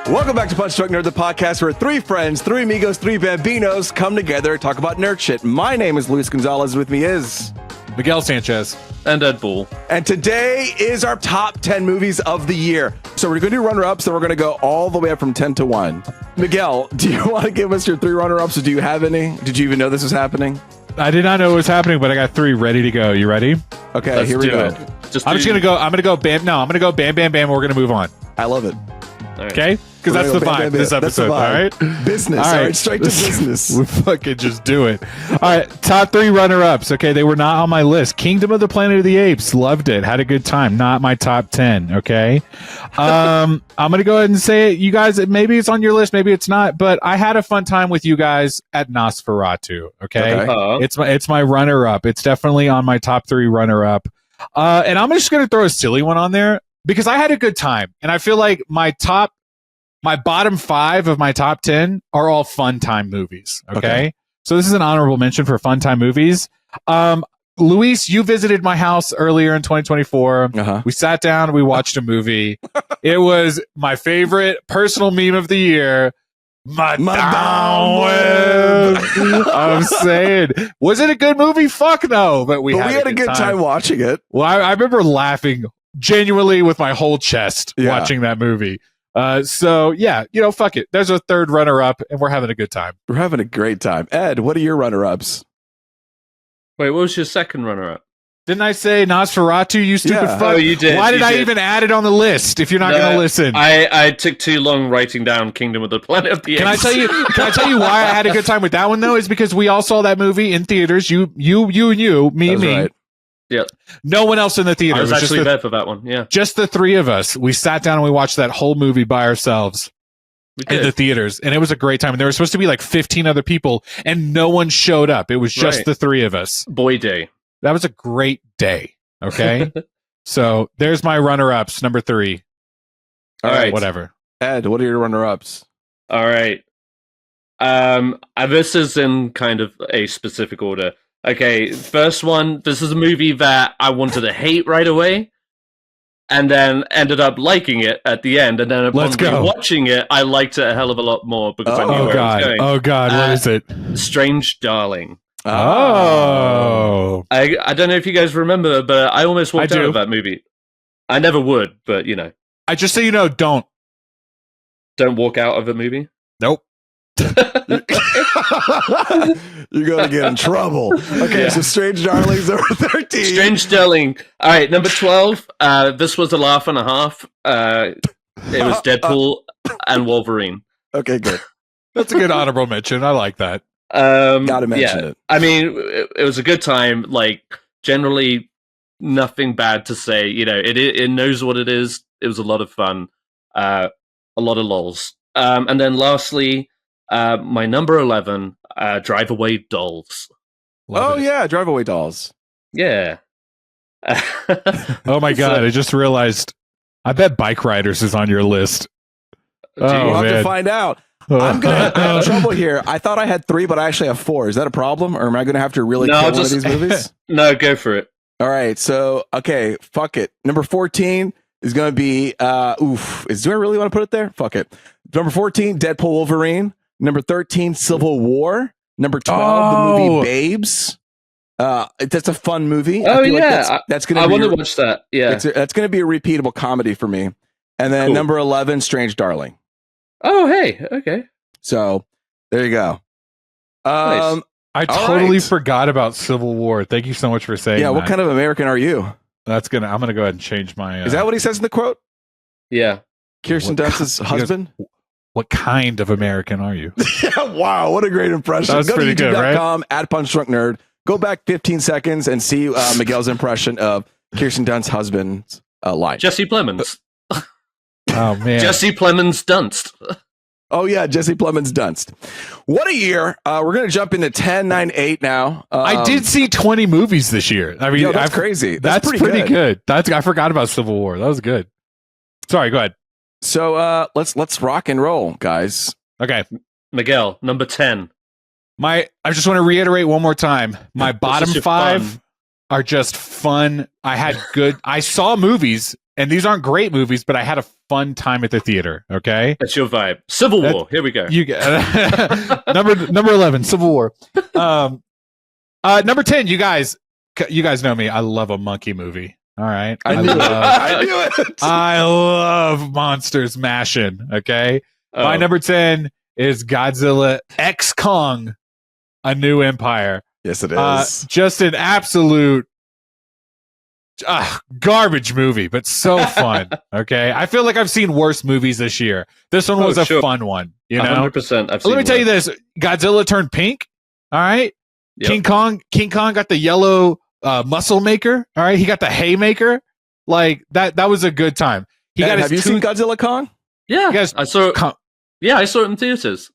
Welcome back to Punch Drunk Nerd, the podcast where three friends, three amigos, three bambinos come together and talk about nerd shit. My name is Luis Gonzalez. With me is Miguel Sanchez and Deadpool. And today is our top 10 movies of the year. So we're going to do runner-ups, and we're going to go all the way up from 10 to 1. Miguel, do you want to give us your three runner-ups, or do you have any? Did you even know this was happening? I did not know it was happening, but I got three ready to go. You ready? Okay, Let's here we go. I'm just gonna go. I'm gonna go bam. No, I'm gonna go bam, bam, bam. We're gonna move on. I love it. Right. Okay, because that's the vibe this episode. All right, business. All right, straight to business. We fucking just do it. All right, top three runner-ups. Okay, they were not on my list. Kingdom of the Planet of the Apes, loved it, had a good time. Not my top 10. Okay, I'm gonna go ahead and say it. You guys, maybe it's on your list, maybe it's not, but I had a fun time with you guys at Nosferatu. Okay, it's my runner-up. It's definitely on my top three runner-up. And I'm just gonna throw a silly one on there, because I had a good time, and I feel like my bottom 5 of my top 10 are all fun time movies. Okay? So this is an honorable mention for fun time movies. Luis, you visited my house earlier in 2024. We sat down, we watched a movie. It was my favorite personal meme of the year. My Webb. I'm saying, was it a good movie? Fuck no, but we had a good time watching it. Well, I remember laughing genuinely with my whole chest watching that movie. So yeah, fuck it. There's a third runner-up, and we're having a good time. We're having a great time. Ed, what are your runner-ups? Wait, what was your second runner-up? Didn't I say Nosferatu, you stupid fuck? Oh, you did. Why did I even add it on the list if you're not going to listen? I took too long writing down Kingdom of the Planet of the Apes. Can I tell you why I had a good time with that one, though? Is because we all saw that movie in theaters. You, me. Right. Yeah. No one else in the theater. I was actually there for that one. Yeah. Just the three of us. We sat down and we watched that whole movie by ourselves in the theaters, and it was a great time. And there were supposed to be like 15 other people, and no one showed up. It was just the three of us. Boy day. That was a great day. Okay. So there's my runner-ups, number 3. All right. Whatever. Ed, what are your runner-ups? All right. This is in kind of a specific order. Okay, first one, this is a movie that I wanted to hate right away, and then ended up liking it at the end, and then upon watching it, I liked it a hell of a lot more because I knew where it was going. Oh God, what is it? Strange Darling. Oh. I don't know if you guys remember, but I almost walked out of that movie. I never would, but I just so you know, don't walk out of a movie. Nope. You're going to get in trouble. Okay, so Strange Darling's over 13. Strange Darling. All right, number 12. This was a laugh and a half. It was Deadpool and Wolverine. Okay, good. That's a good honorable mention. I like that. Gotta mention it. I mean, it was a good time. Like, generally, nothing bad to say. It knows what it is. It was a lot of fun. A lot of lols. And then lastly, my number 11, Drive Away Dolls. Drive Away Dolls. Yeah. Oh my God, I just realized, I bet Bikeriders is on your list. We'll have to find out. I have trouble here. I thought I had 3, but I actually have 4. Is that a problem? Or am I going to have to really kill one of these movies? No, go for it. All right, so, fuck it. Number 14 is going to be, do I really want to put it there? Fuck it. Number 14, Deadpool Wolverine. Number 13, Civil War. Number 12, the movie Babes. That's a fun movie. Oh, yeah. That's gonna I want to watch that. Yeah. That's going to be a repeatable comedy for me. And then number 11, Strange Darling. Oh, hey. Okay. So, there you go. Nice. I totally forgot about Civil War. Thank you so much for saying that. Yeah, what kind of American are you? I'm going to go ahead and change my... Is that what he says in the quote? Yeah. Kirsten Dunst's husband? What kind of American are you? Wow, what a great impression. That's pretty good, right? YouTube.com, @PunchDrunkNerd. Go back 15 seconds and see Miguel's impression of Kirsten Dunst's husband's line. Jesse Plemons. Oh, man. Jesse Plemons Dunst. Oh, yeah, Jesse Plemons Dunst. What a year. We're going to jump into 10, 9, 8 now. I did see 20 movies this year. I mean, that's crazy. That's pretty good. I forgot about Civil War. That was good. Sorry, go ahead. So let's rock and roll, guys. Okay. Miguel, number 10. I just want to reiterate one more time. My bottom 5 are just fun. I saw movies and these aren't great movies, but I had a fun time at the theater. Okay, That's your vibe. Civil War. Here we go. you get number 11, Civil War. Number 10, you guys know me. I love a monkey movie. All right, I knew it. I love monsters mashing. Okay, my number 10 is Godzilla X Kong, A New Empire. Yes, it is. Just an absolute garbage movie, but so fun. Okay, I feel like I've seen worse movies this year. This one was a fun one. You know, 100%. Let me tell you this: Godzilla turned pink. All right, Yep. King Kong got the yellow muscle maker. All right, he got the haymaker. Like that was a good time. Have you seen Godzilla Kong? Yeah, guys, I saw it. I saw it in theaters.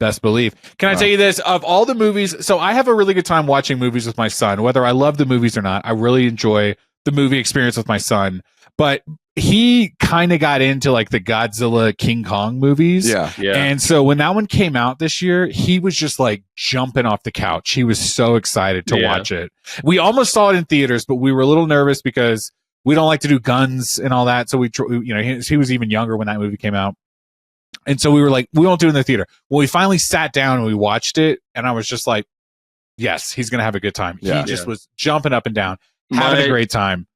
Best believe. Can I tell you this? Of all the movies, so I have a really good time watching movies with my son, whether I love the movies or not. I really enjoy the movie experience with my son. But he kind of got into like the Godzilla King Kong movies. Yeah. And so when that one came out this year, he was just like jumping off the couch. He was so excited to watch it. We almost saw it in theaters, but we were a little nervous because we don't like to do guns and all that. So he was even younger when that movie came out. And so we were like, we won't do it in the theater. Well, we finally sat down and we watched it. And I was just like, yes, he's going to have a good time. Yeah. He just was jumping up and down, having a great time.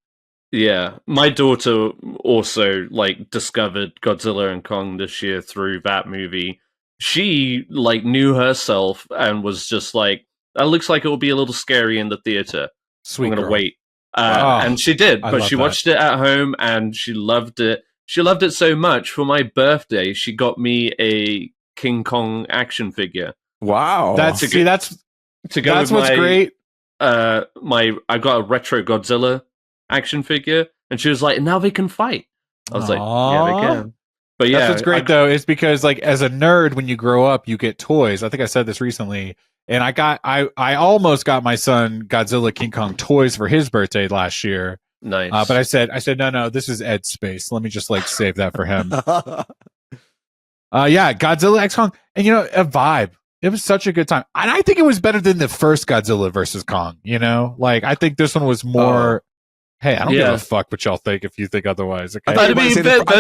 Yeah. My daughter also like discovered Godzilla and Kong this year through that movie. She like knew herself and was just like, that looks like it will be a little scary in the theater. Sweet I'm going to girl. wait. And she did, but she watched it at home and she loved it. She loved it so much. For my birthday, she got me a King Kong action figure. Wow. That's what's great. I got a retro Godzilla action figure, and she was like, "Now they can fight." I was like, "Yeah, they can." But yeah, that's what's great though, is because like as a nerd, when you grow up, you get toys. I think I said this recently, and I almost got my son Godzilla King Kong toys for his birthday last year. Nice. But I said, no, this is Ed's space. Let me just like save that for him. Godzilla X Kong, and a vibe. It was such a good time, and I think it was better than the first Godzilla versus Kong. Like I think this one was more. Hey, I don't give a fuck what y'all think if you think otherwise. Okay? I thought you were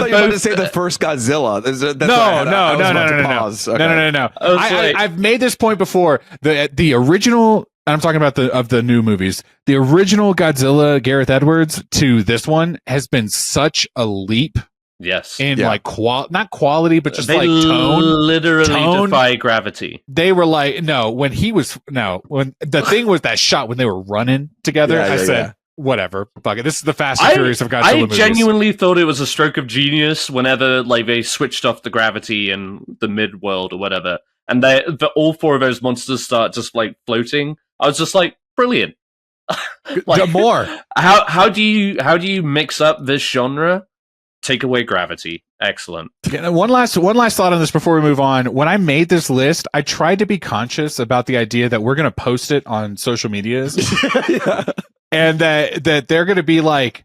about to say the first Godzilla. No. I've made this point before. The original, and I'm talking about the new movies. The original Godzilla, Gareth Edwards, to this one has been such a leap. Yes. In like not quality, but just they like tone. Literally defy gravity. They were like, when the thing was that shot when they were running together, I said, whatever, fuck it. This is the Fast and Furious of Godzilla movies. I genuinely thought it was a stroke of genius whenever like they switched off the gravity in the mid world or whatever, and all four of those monsters start just like floating. I was just like, brilliant. Like, more. How do you mix up this genre? Take away gravity. Excellent. One last thought on this before we move on. When I made this list, I tried to be conscious about the idea that we're going to post it on social medias. And that they're going to be like,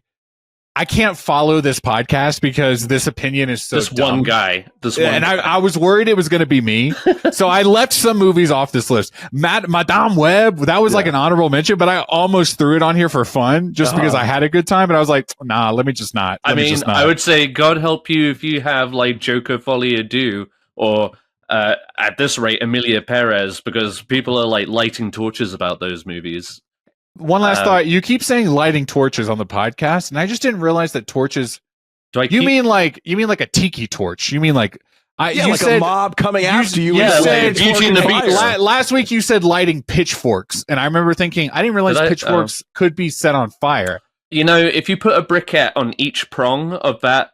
I can't follow this podcast because this opinion is so dumb. One guy. And I was worried it was going to be me. So I left some movies off this list. Madame Webb, that was like an honorable mention, but I almost threw it on here for fun just because I had a good time. But I was like, nah, let me just not. I would say God help you if you have like Joker Folie Deux or at this rate, Emilia Perez, because people are like lighting torches about those movies. One last thought. You keep saying lighting torches on the podcast, and I just didn't realize that torches. You mean like a tiki torch? You mean like a mob coming after you? Beauty and the Beast. Last week you said lighting pitchforks, and I remember thinking I didn't realize pitchforks could be set on fire. If you put a briquette on each prong of that,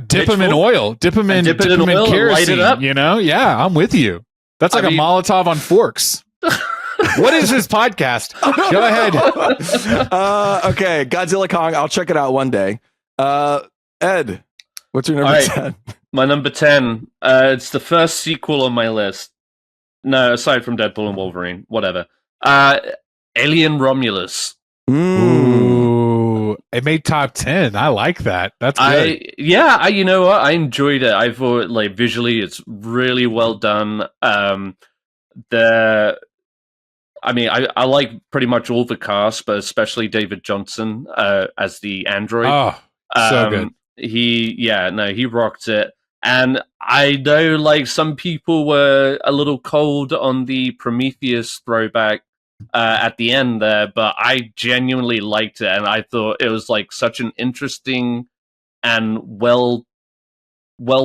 dip them in oil, dip them in kerosene. Light it up. Yeah, I'm with you. That's like a Molotov on forks. What is this podcast? Go ahead. Okay, Godzilla Kong. I'll check it out one day. Ed, what's your number 10? My number 10. It's the first sequel on my list. No, aside from Deadpool and Wolverine, whatever. Alien Romulus. Ooh, it made top 10. I like that. That's good. You know what? I enjoyed it. I thought like visually, it's really well done. I like pretty much all the cast, but especially David Johnson as the android. Oh, So good. He rocked it. And I know, like, some people were a little cold on the Prometheus throwback at the end there, but I genuinely liked it, and I thought it was like such an interesting and well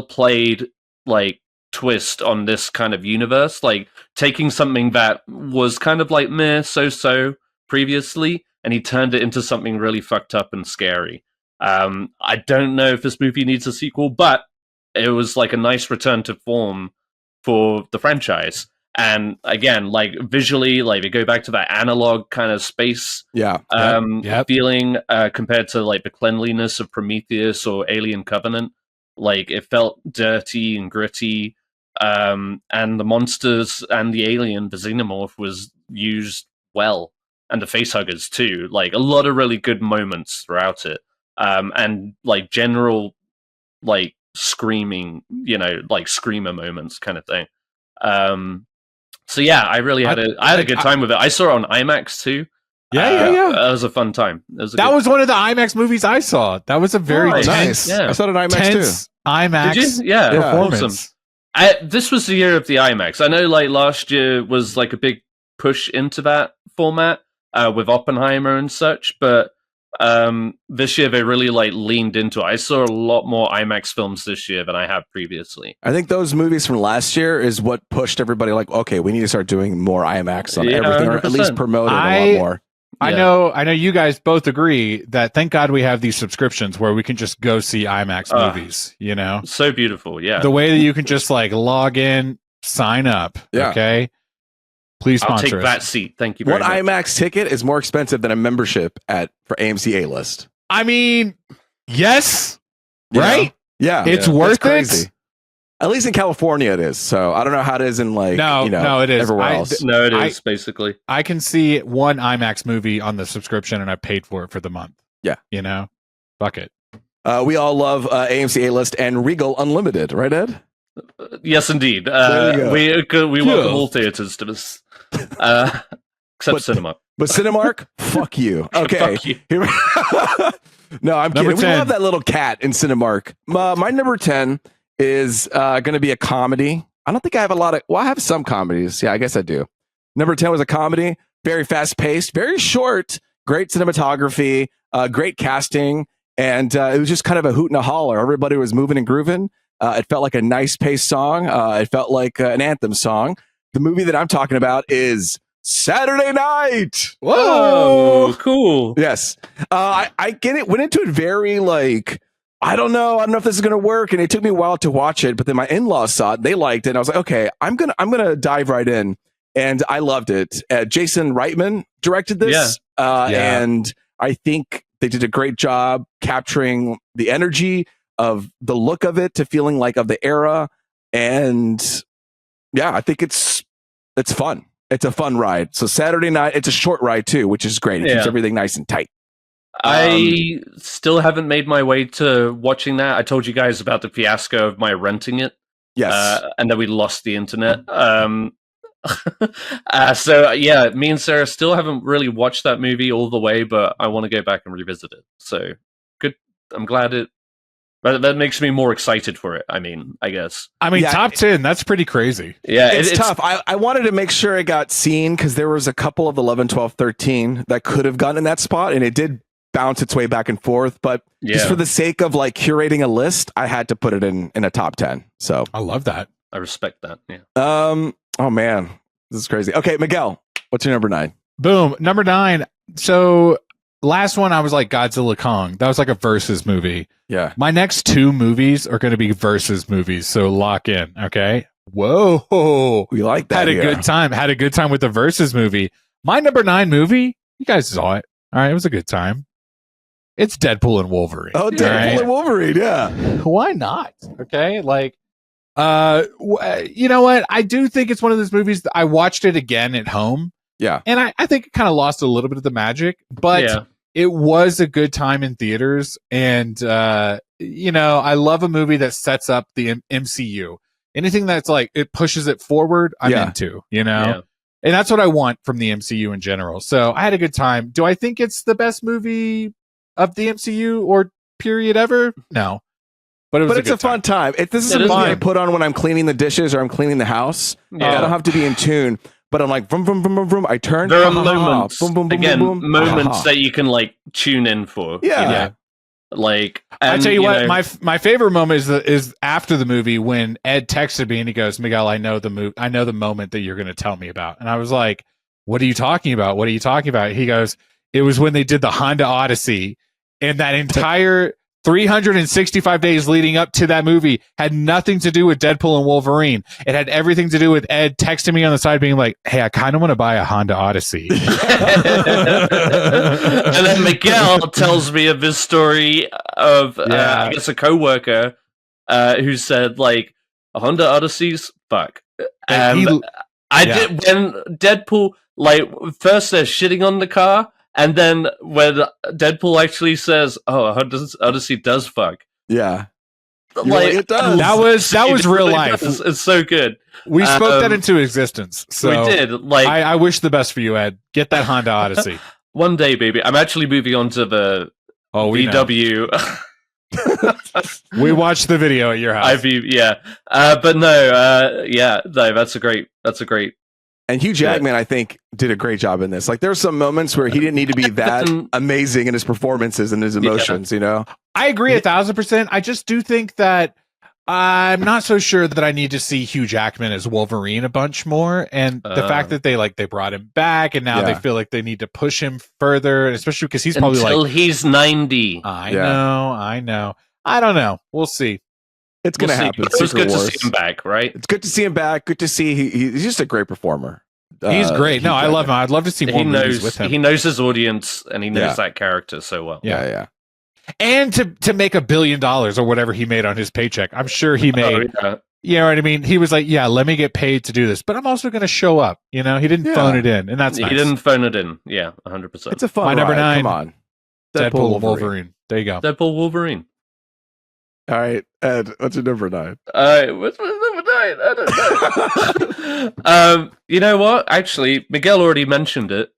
played, like, twist on this kind of universe, like taking something that was kind of like meh, so previously, and he turned it into something really fucked up and scary. I don't know if this movie needs a sequel, but it was like a nice return to form for the franchise. And again, like visually, like they go back to that analog kind of space feeling compared to like the cleanliness of Prometheus or Alien Covenant. Like it felt dirty and gritty. And the monsters and the alien, the xenomorph, was used well. And the facehuggers too. Like a lot of really good moments throughout it. And like general like screaming, like screamer moments kind of thing. So yeah, I really had a good time with it. I saw it on IMAX too. Yeah. That was a fun time. That was one of the IMAX movies I saw. That was a very nice. Yeah. I saw it on IMAX too. IMAX Did you? Yeah, performance. Awesome. This was the year of the IMAX. I know, like last year was like a big push into that format with Oppenheimer and such, but this year they really like leaned into it. I saw a lot more IMAX films this year than I have previously. I think those movies from last year is what pushed everybody like, okay, we need to start doing more IMAX on everything, or at least promote it a lot more. I know you guys both agree that thank God we have these subscriptions where we can just go see IMAX movies, So beautiful, yeah. The way that you can just like log in, sign up, okay? Please sponsor I'll take us. that seat. Thank you very much. What IMAX ticket is more expensive than a membership for AMC A-List? I mean, yes, right? Yeah. It's worth it. At least in California it is. So I don't know how it is in like, no, it is. Everywhere else. No, it is basically. I can see one IMAX movie on the subscription and I paid for it for the month. Yeah. Fuck it. We all love AMC A-List and Regal Unlimited, right, Ed? Yes, indeed. We welcome all theaters to this, except Cinemark. But Cinemark, fuck you. Okay. Fuck you. No, I'm kidding. We love that little cat in Cinemark. My number 10 is going to be a comedy. I don't think I have I have some comedies. Yeah, I guess I do. Number 10 was a comedy, very fast paced, very short, great cinematography, great casting, and it was just kind of a hoot and a holler. Everybody was moving and grooving. It felt like a nice paced song. It felt like an anthem song. The movie that I'm talking about is Saturday Night. Whoa, cool. Yes. I get it. Went into it very like, I don't know if this is going to work. And it took me a while to watch it, but then my in-laws saw it. They liked it. And I was like, okay, I'm going to dive right in. And I loved it. Jason Reitman directed this. And I think they did a great job capturing the energy of the look of it to feeling like of the era. And yeah, I think it's fun. It's a fun ride. So Saturday Night, it's a short ride too, which is great. It keeps everything nice and tight. I still haven't made my way to watching that. I told you guys about the fiasco of my renting it. Yes. And then we lost the internet. So yeah, me and Sarah still haven't really watched that movie all the way, but I want to go back and revisit it. So good. I'm glad that makes me more excited for it. I guess. Top 10, that's pretty crazy. Yeah, it's tough. I wanted to make sure it got seen because there was a couple of 11, 12, 13 that could have gotten in that spot, and it did bounce its way back and forth. But just for the sake of like curating a list, I had to put it in a top 10. So I love that. I respect that. Yeah. Oh man, this is crazy. Okay, Miguel, what's your number 9? Boom, number 9. So last one, I was like Godzilla Kong. That was like a versus movie. Yeah. My next 2 movies are going to be versus movies. So lock in. Okay. Whoa. We like that. Had a good time. Had a good time with the versus movie. My number 9 movie, you guys saw it. All right. It was a good time. It's Deadpool and Wolverine. Oh, Deadpool and Wolverine. Yeah. Why not? Okay. Like, you know what? I do think it's one of those movies that I watched it again at home. Yeah. And I think it kind of lost a little bit of the magic, but it was a good time in theaters. And, I love a movie that sets up the MCU. Anything that's like, it pushes it forward, I'm into, And that's what I want from the MCU in general. So I had a good time. Do I think it's the best movie of the MCU, or period ever. No, but it was. But it's a fun time. This is a movie I put on when I'm cleaning the dishes or I'm cleaning the house. Yeah. I don't have to be in tune, but I'm like, vroom, vroom, vroom, vroom, vroom. I turn. There are moments, boom, boom, boom, again, boom, boom, moments that you can like tune in for. Yeah. You know? Like, I tell you what, my favorite moment is after the movie when Ed texted me and he goes, Miguel, I know the moment that you're going to tell me about, and I was like, what are you talking about? What are you talking about? He goes, it was when they did the Honda Odyssey, and that entire 365 days leading up to that movie had nothing to do with Deadpool and Wolverine. It had everything to do with Ed texting me on the side being like, hey, I kind of want to buy a Honda Odyssey. And then Miguel tells me of his story of, I guess, a coworker who said, like, a Honda Odyssey's fuck. Did when Deadpool, like, first they're shitting on the car, and then when Deadpool actually says, "Oh, Odyssey does fuck," yeah, like it does. That was real life. It's so good. We spoke that into existence. So we did. Like, I wish the best for you, Ed. Get that Honda Odyssey one day, baby. I'm actually moving on to the VW. We watched the video at your house. But no, that's a great. And Hugh Jackman, I think, did a great job in this. Like, there's some moments where he didn't need to be that amazing in his performances and his emotions, you know? I agree 1,000%. I just do think that I'm not so sure that I need to see Hugh Jackman as Wolverine a bunch more. And the fact that they brought him back and now they feel like they need to push him further, especially because he's probably until he's 90. I know. I don't know. We'll see. It's going to happen. It was good to see him back, right? It's good to see him back. Good to see he's just a great performer. He's great. No, I love him. I'd love to see more movies with him. He knows his audience and he knows that character so well. Yeah. And to make $1 billion or whatever he made on his paycheck, I'm sure he made. You know what I mean? He was like, "Yeah, let me get paid to do this, but I'm also going to show up." You know, he didn't phone it in, and that's nice. He didn't phone it in. Yeah, 100%. It's a fun. My number ride. 9. Come on, Deadpool Wolverine. There you go. Deadpool Wolverine. All right, Ed, what's your number 9? What's my number 9? I don't know. You know what? Actually, Miguel already mentioned it.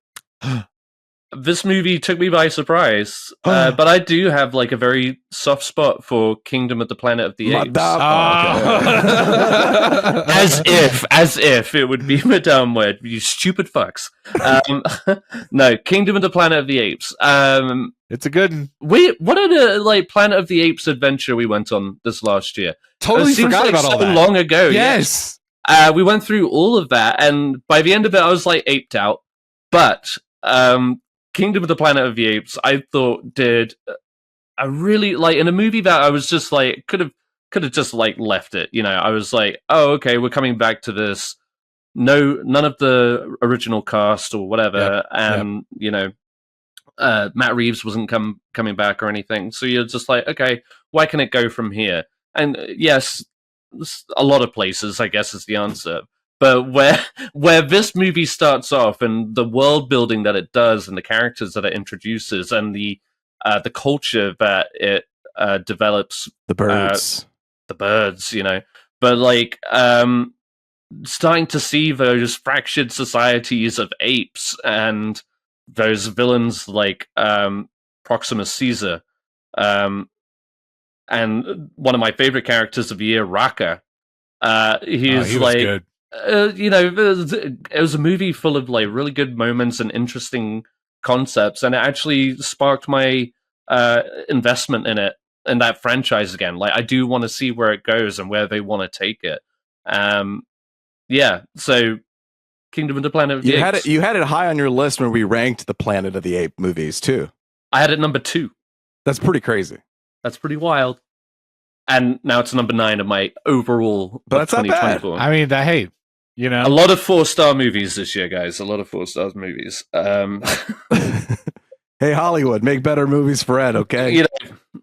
This movie took me by surprise, but I do have like a very soft spot for Kingdom of the Planet of the Apes. As if it would be Madame Webb, you stupid fucks. No, Kingdom of the Planet of the Apes. It's a good one. What a Planet of the Apes adventure we went on this last year. Totally forgot about all that. Long ago. Yes. We went through all of that, and by the end of it, I was like aped out. But Kingdom of the Planet of the Apes, I thought did a really in a movie that I was just like could have just left it. You know, I was like, oh, okay, we're coming back to this. No, none of the original cast or whatever, you know, Matt Reeves wasn't coming back or anything. So you're just like, okay, why can it go from here? And yes, a lot of places, I guess, is the answer. But where this movie starts off and the world building that it does and the characters that it introduces and the culture that it develops, the birds, you know, but starting to see those fractured societies of apes and those villains like Proximus Caesar, and one of my favorite characters of the year, Raka. He was good. You know, it was a movie full of really good moments and interesting concepts, and it actually sparked my investment in that franchise again. I do want to see where it goes and where they want to take it. So Kingdom of the Planet of the Apes. You had it high on your list when we ranked the Planet of the Apes movies too. I had it number 2. That's pretty crazy. That's pretty wild. And now it's number 9 of my overall. But that's not bad. I mean, you know, a lot of 4-star movies this year, guys. A lot of 4-star movies. Hey, Hollywood, make better movies for Ed, okay? You know,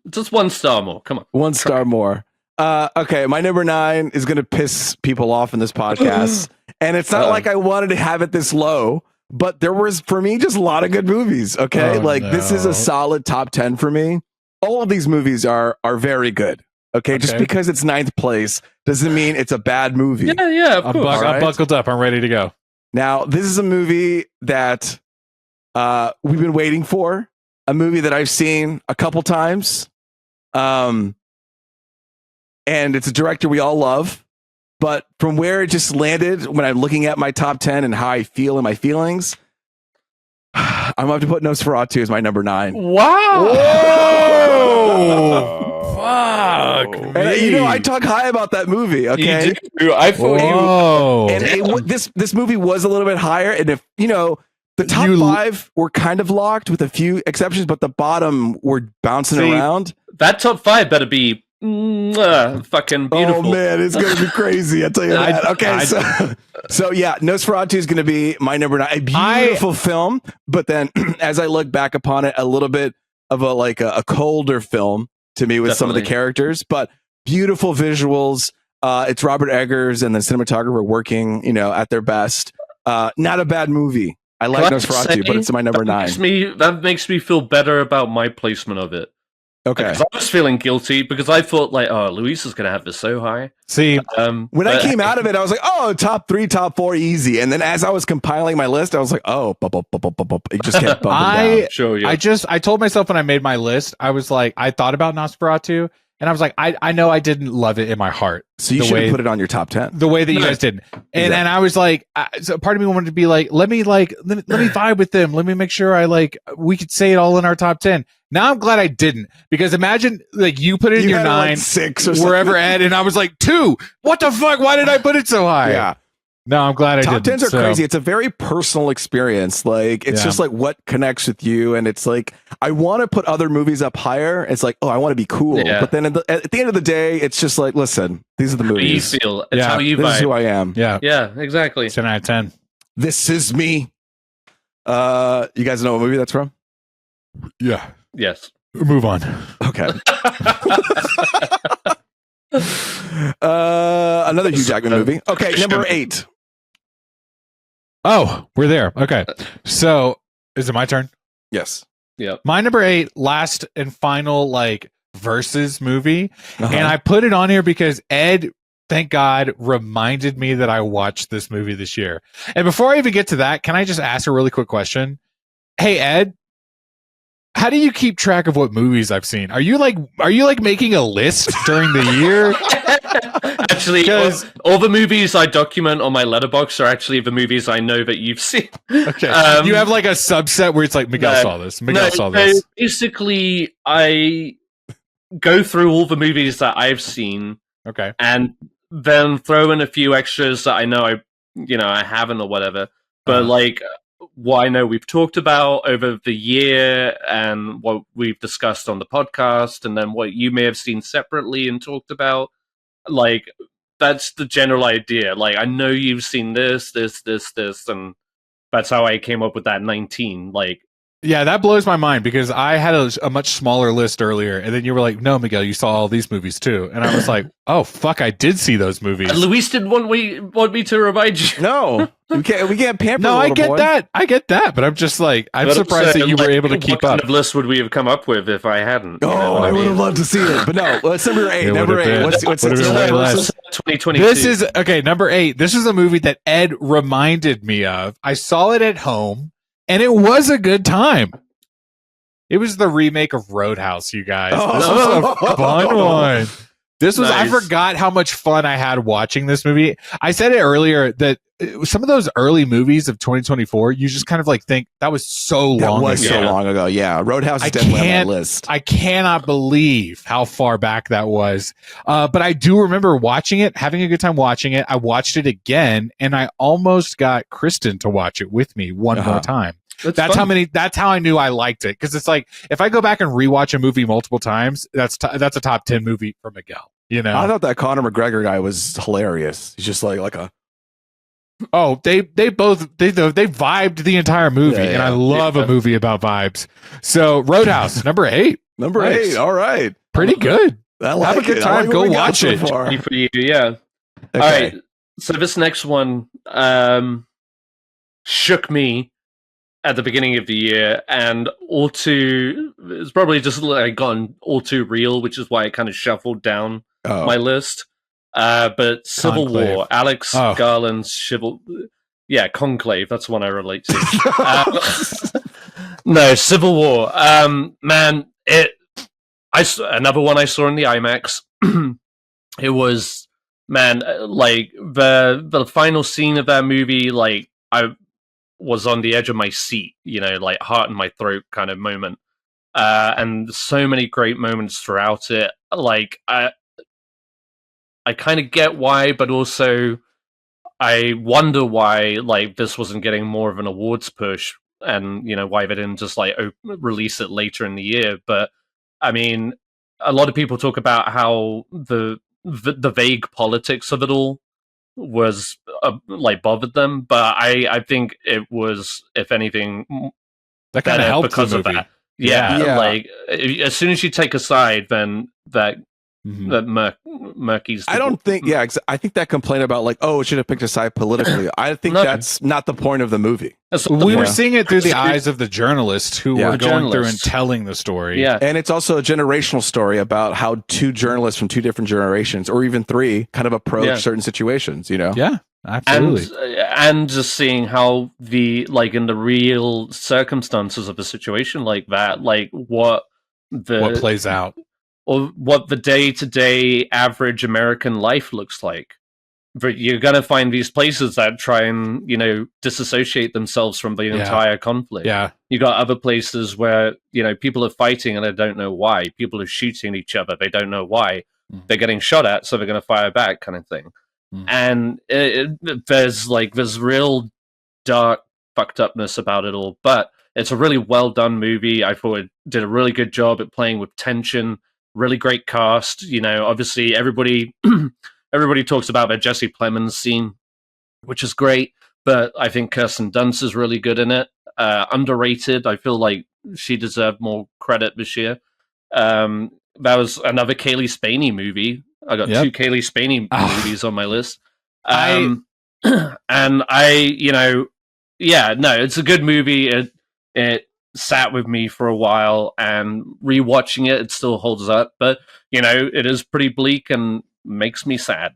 just 1 star more. Come on. 1 star more. Okay, my number 9 is going to piss people off in this podcast. And it's not like I wanted to have it this low, but there was, for me, just a lot of good movies, okay? This is a solid top 10 for me. All of these movies are very good. Okay, just because it's 9th place doesn't mean it's a bad movie. Yeah, of course. I'm buckled up. I'm ready to go. Now, this is a movie that we've been waiting for, a movie that I've seen a couple times, And it's a director we all love. But from where it just landed when I'm looking at my top 10 and how I feel in my feelings, I'm going to have to put Nosferatu as my number 9. Wow. Whoa. Fuck. And, you know, I talk high about that movie, okay? You do. I thought Whoa. And this movie was a little bit higher. And if, you know, the top 5 were kind of locked with a few exceptions, but the bottom were bouncing around. That top 5 better be fucking beautiful. Oh man, it's gonna be crazy. I tell you that. Okay, so yeah, Nosferatu is gonna be my number 9. A beautiful film, but then as I look back upon it, a little bit of a colder film to me with some of the characters, but beautiful visuals. It's Robert Eggers and the cinematographer working, you know, at their best. Not a bad movie. I like Nosferatu, but it's my number 9. That makes me feel better about my placement of it. Okay. Because I was feeling guilty because I thought like, oh, Luis is going to have this so high. See, when I came out of it, I was like, oh, top 3, top 4, easy. And then as I was compiling my list, I was like, oh, it just kept bumping down. Sure, yeah. I told myself when I made my list, I was like, I thought about Nosferatu, and I was like, I know I didn't love it in my heart. So you should have put it on your top 10. The way that you guys didn't. And I was like, so part of me wanted to be like, let me vibe with them. Let me make sure we could say it all in our top 10. Now I'm glad I didn't, because imagine like you put it in your 9, like 6 or wherever Ed, and I was like 2. What the fuck? Why did I put it so high? Yeah. No, I'm glad I didn't. Top 10s are crazy. It's a very personal experience. Like, it's just like what connects with you. And it's like, I want to put other movies up higher. It's like, oh, I want to be cool. Yeah. But then at the end of the day, it's just like, listen, these are the movies. How you feel. It's how you vibe. This is who I am. Yeah. Yeah, exactly. 10 out of 10. This is me. You guys know what movie that's from? Yeah. Yes. Move on. Okay. Another Hugh Jackman movie. Okay, number 8. Oh, we're there. Okay. So is it my turn? Yes. Yeah. My number 8, last and final versus movie. And I put it on here because Ed, thank God, reminded me that I watched this movie this year. And before I even get to that, can I just ask a really quick question? Hey, Ed, how do you keep track of what movies I've seen? Are you making a list during the year? Actually, all the movies I document on my letterbox are actually the movies I know that you've seen. Okay. You have like a subset where it's like Miguel saw this. Miguel saw this. Basically, I go through all the movies that I've seen. Okay. And then throw in a few extras that I know I haven't or whatever. But what I know we've talked about over the year and what we've discussed on the podcast, and then what you may have seen separately and talked about. Like, that's the general idea. Like, I know you've seen this, and that's how I came up with that 19. Like, yeah, that blows my mind because I had a much smaller list earlier, and then you were like, "No, Miguel, you saw all these movies too," and I was like, "Oh fuck, I did see those movies." And Luis didn't want me to remind you. No, we can't pamper. No, I get boy. I get that, but I'm just like, I'm surprised that you were able to keep what up. What kind of list would we have come up with if I hadn't? I would have loved to see it, but no. It's number 8. Number 8. What's 2022? This is okay. Number 8. This is a movie that Ed reminded me of. I saw it at home, and it was a good time. It was the remake of Roadhouse, you guys. This was a fun one. This was, nice. I forgot how much fun I had watching this movie. I said it earlier that some of those early movies of 2024, you just kind of like think that was so long ago. That was so long ago. Yeah. Roadhouse is definitely on that list. I cannot believe how far back that was. But I do remember watching it, having a good time watching it. I watched it again, and I almost got Kristen to watch it with me one more time. That's how I knew I liked it. Cause it's like, if I go back and rewatch a movie multiple times, that's a top 10 movie for Miguel, you know? I thought that Conor McGregor guy was hilarious. He's just like a, oh, they vibed the entire movie. And I love a movie about vibes. So Roadhouse, number 8, number 8. All right. Pretty good. Have a good time. Go watch it. Yeah. Okay. All right. So this next one, shook me at the beginning of the year, and it's probably just like gone all too real, which is why I kind of shuffled down my list. But Civil War, Alex Garland's Conclave, that's the one I relate to. No, Civil War. Man, Another one I saw in the IMAX. It was, man, like the final scene of that movie. Like I was on the edge of my seat, like heart in my throat kind of moment. And so many great moments throughout it. Like I kind of get why, but also I wonder why like this wasn't getting more of an awards push, and why they didn't just like release it later in the year. But I mean, a lot of people talk about how the vague politics of it all was like bothered them, but I think it was, if anything, That kind of helped because the of movie. that. Yeah, Yeah. like as soon as you take a side, then that murky's. I don't think, I think that complaint about like, oh, it should have picked a side politically. I think No. that's not the point of the movie. That's not the We were point. seeing it through the eyes of the journalists who Yeah. were going through and Journalists. telling the story. Yeah, And it's also a generational story about how two journalists from two different generations, or even three, kind of approach Yeah. certain situations, Yeah, absolutely. and just seeing how in the real circumstances of a situation like that, like what Plays out. or what the day-to-day average American life looks like. But you're going to find these places that try and, disassociate themselves from the entire conflict. Yeah. You got other places where, people are fighting and they don't know why. People are shooting each other. They don't know why. They're getting shot at, so they're going to fire back, kind of thing. And there's real dark fucked upness about it all. But it's a really well done movie. I thought it did a really good job at playing with tension. Really great cast. Obviously everybody talks about their Jesse Plemons scene, which is great, but I think Kirsten Dunst is really good in it. Underrated. I feel like she deserved more credit this year. That was another Kaylee Spaney movie. I got two Kaylee Spaney movies on my list. And it's a good movie. It sat with me for a while, and rewatching it still holds up, but it is pretty bleak and makes me sad.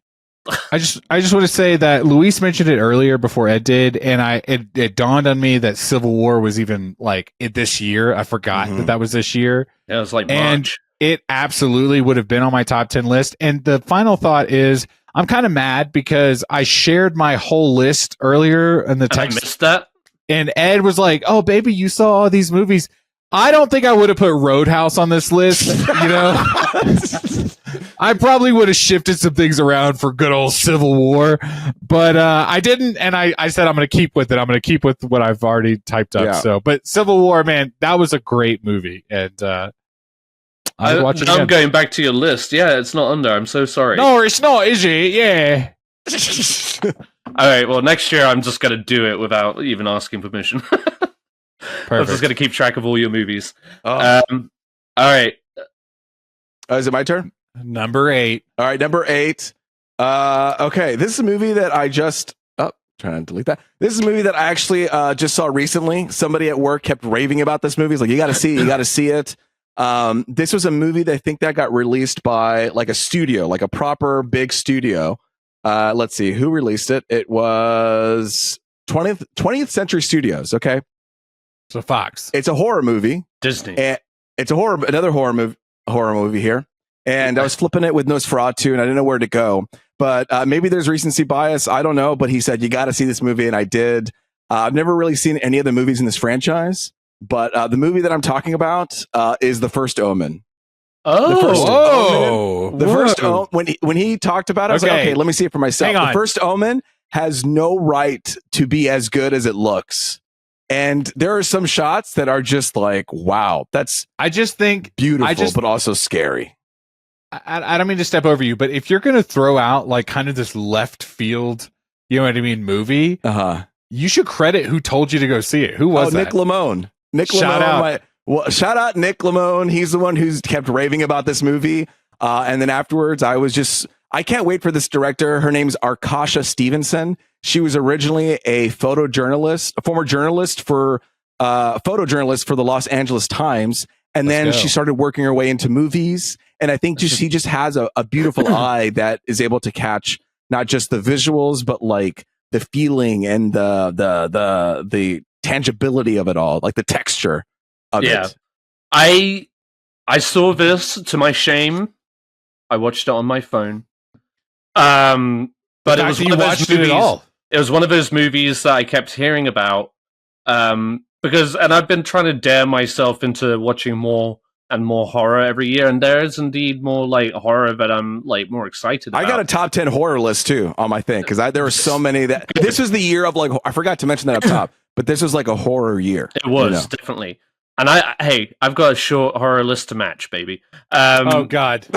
I just want to say that Luis mentioned it earlier before Ed did, and it dawned on me that Civil War was even like this year. I forgot that was this year. Yeah, it was like and March. It absolutely would have been on my top 10 list. And the final thought is, I'm kind of mad because I shared my whole list earlier in the And I text. missed that. And Ed was like, "Oh, baby, you saw all these movies." I don't think I would have put Roadhouse on this list. I probably would have shifted some things around for good old Civil War, but I didn't. And I said I'm going to keep with it. I'm going to keep with what I've already typed up. Yeah. So, but Civil War, man, that was a great movie, and I'd watch it I'm again. going back to your list. Yeah, it's not under. I'm so sorry. No, it's not, is it? Yeah. All right. Well, next year I'm just going to do it without even asking permission. I'm just going to keep track of all your movies. Oh. All right. Is it my turn? Number 8. All right, number 8. Okay, this is a movie that I just trying to delete that. This is a movie that I actually just saw recently. Somebody at work kept raving about this movie. He's like, you got to see it. You got to see it. This was a movie that I think that got released by like a studio, like a proper big studio. Let's see who released it. It was 20th Century Studios. Okay, So Fox. it's a horror movie. Disney. And it's another horror movie here. And I was flipping it with Nosferatu, and I didn't know where to go. But maybe there's recency bias. I don't know. But he said, you got to see this movie, and I did. I've never really seen any of the movies in this franchise. But the movie that I'm talking about is The First Omen. Oh, The First Omen, when he talked about it, I was like, Okay. okay, let me see it for myself. Hang on. The First Omen has no right to be as good as it looks. And there are some shots that are just like, wow, that's I just think beautiful, but also scary. I don't mean to step over you, but if you're going to throw out like kind of this left field, you know what I mean, movie, you should credit who told you to go see it. Who was that? Nick Lamone. Shout out. Shout out Nick Lamone. He's the one who's kept raving about this movie. And then afterwards, I can't wait for this director. Her name's Arkasha Stevenson. She was originally a former journalist for the Los Angeles Times. And then she started working her way into movies. And I think she just has a beautiful eye that is able to catch not just the visuals, but like the feeling and the tangibility of it all, like the texture of it. I I saw this to my shame. I watched it on my phone. But it was one of those movies. It was one of those movies that I kept hearing about. Because I've been trying to dare myself into watching more and more horror every year, and there is indeed more like horror that I'm like more excited about. I got a top 10 horror list too on my thing because there were so many that this was the year of like I forgot to mention that up top, but this was like a horror year. It was definitely. And I've got a short horror list to match, baby. Oh God!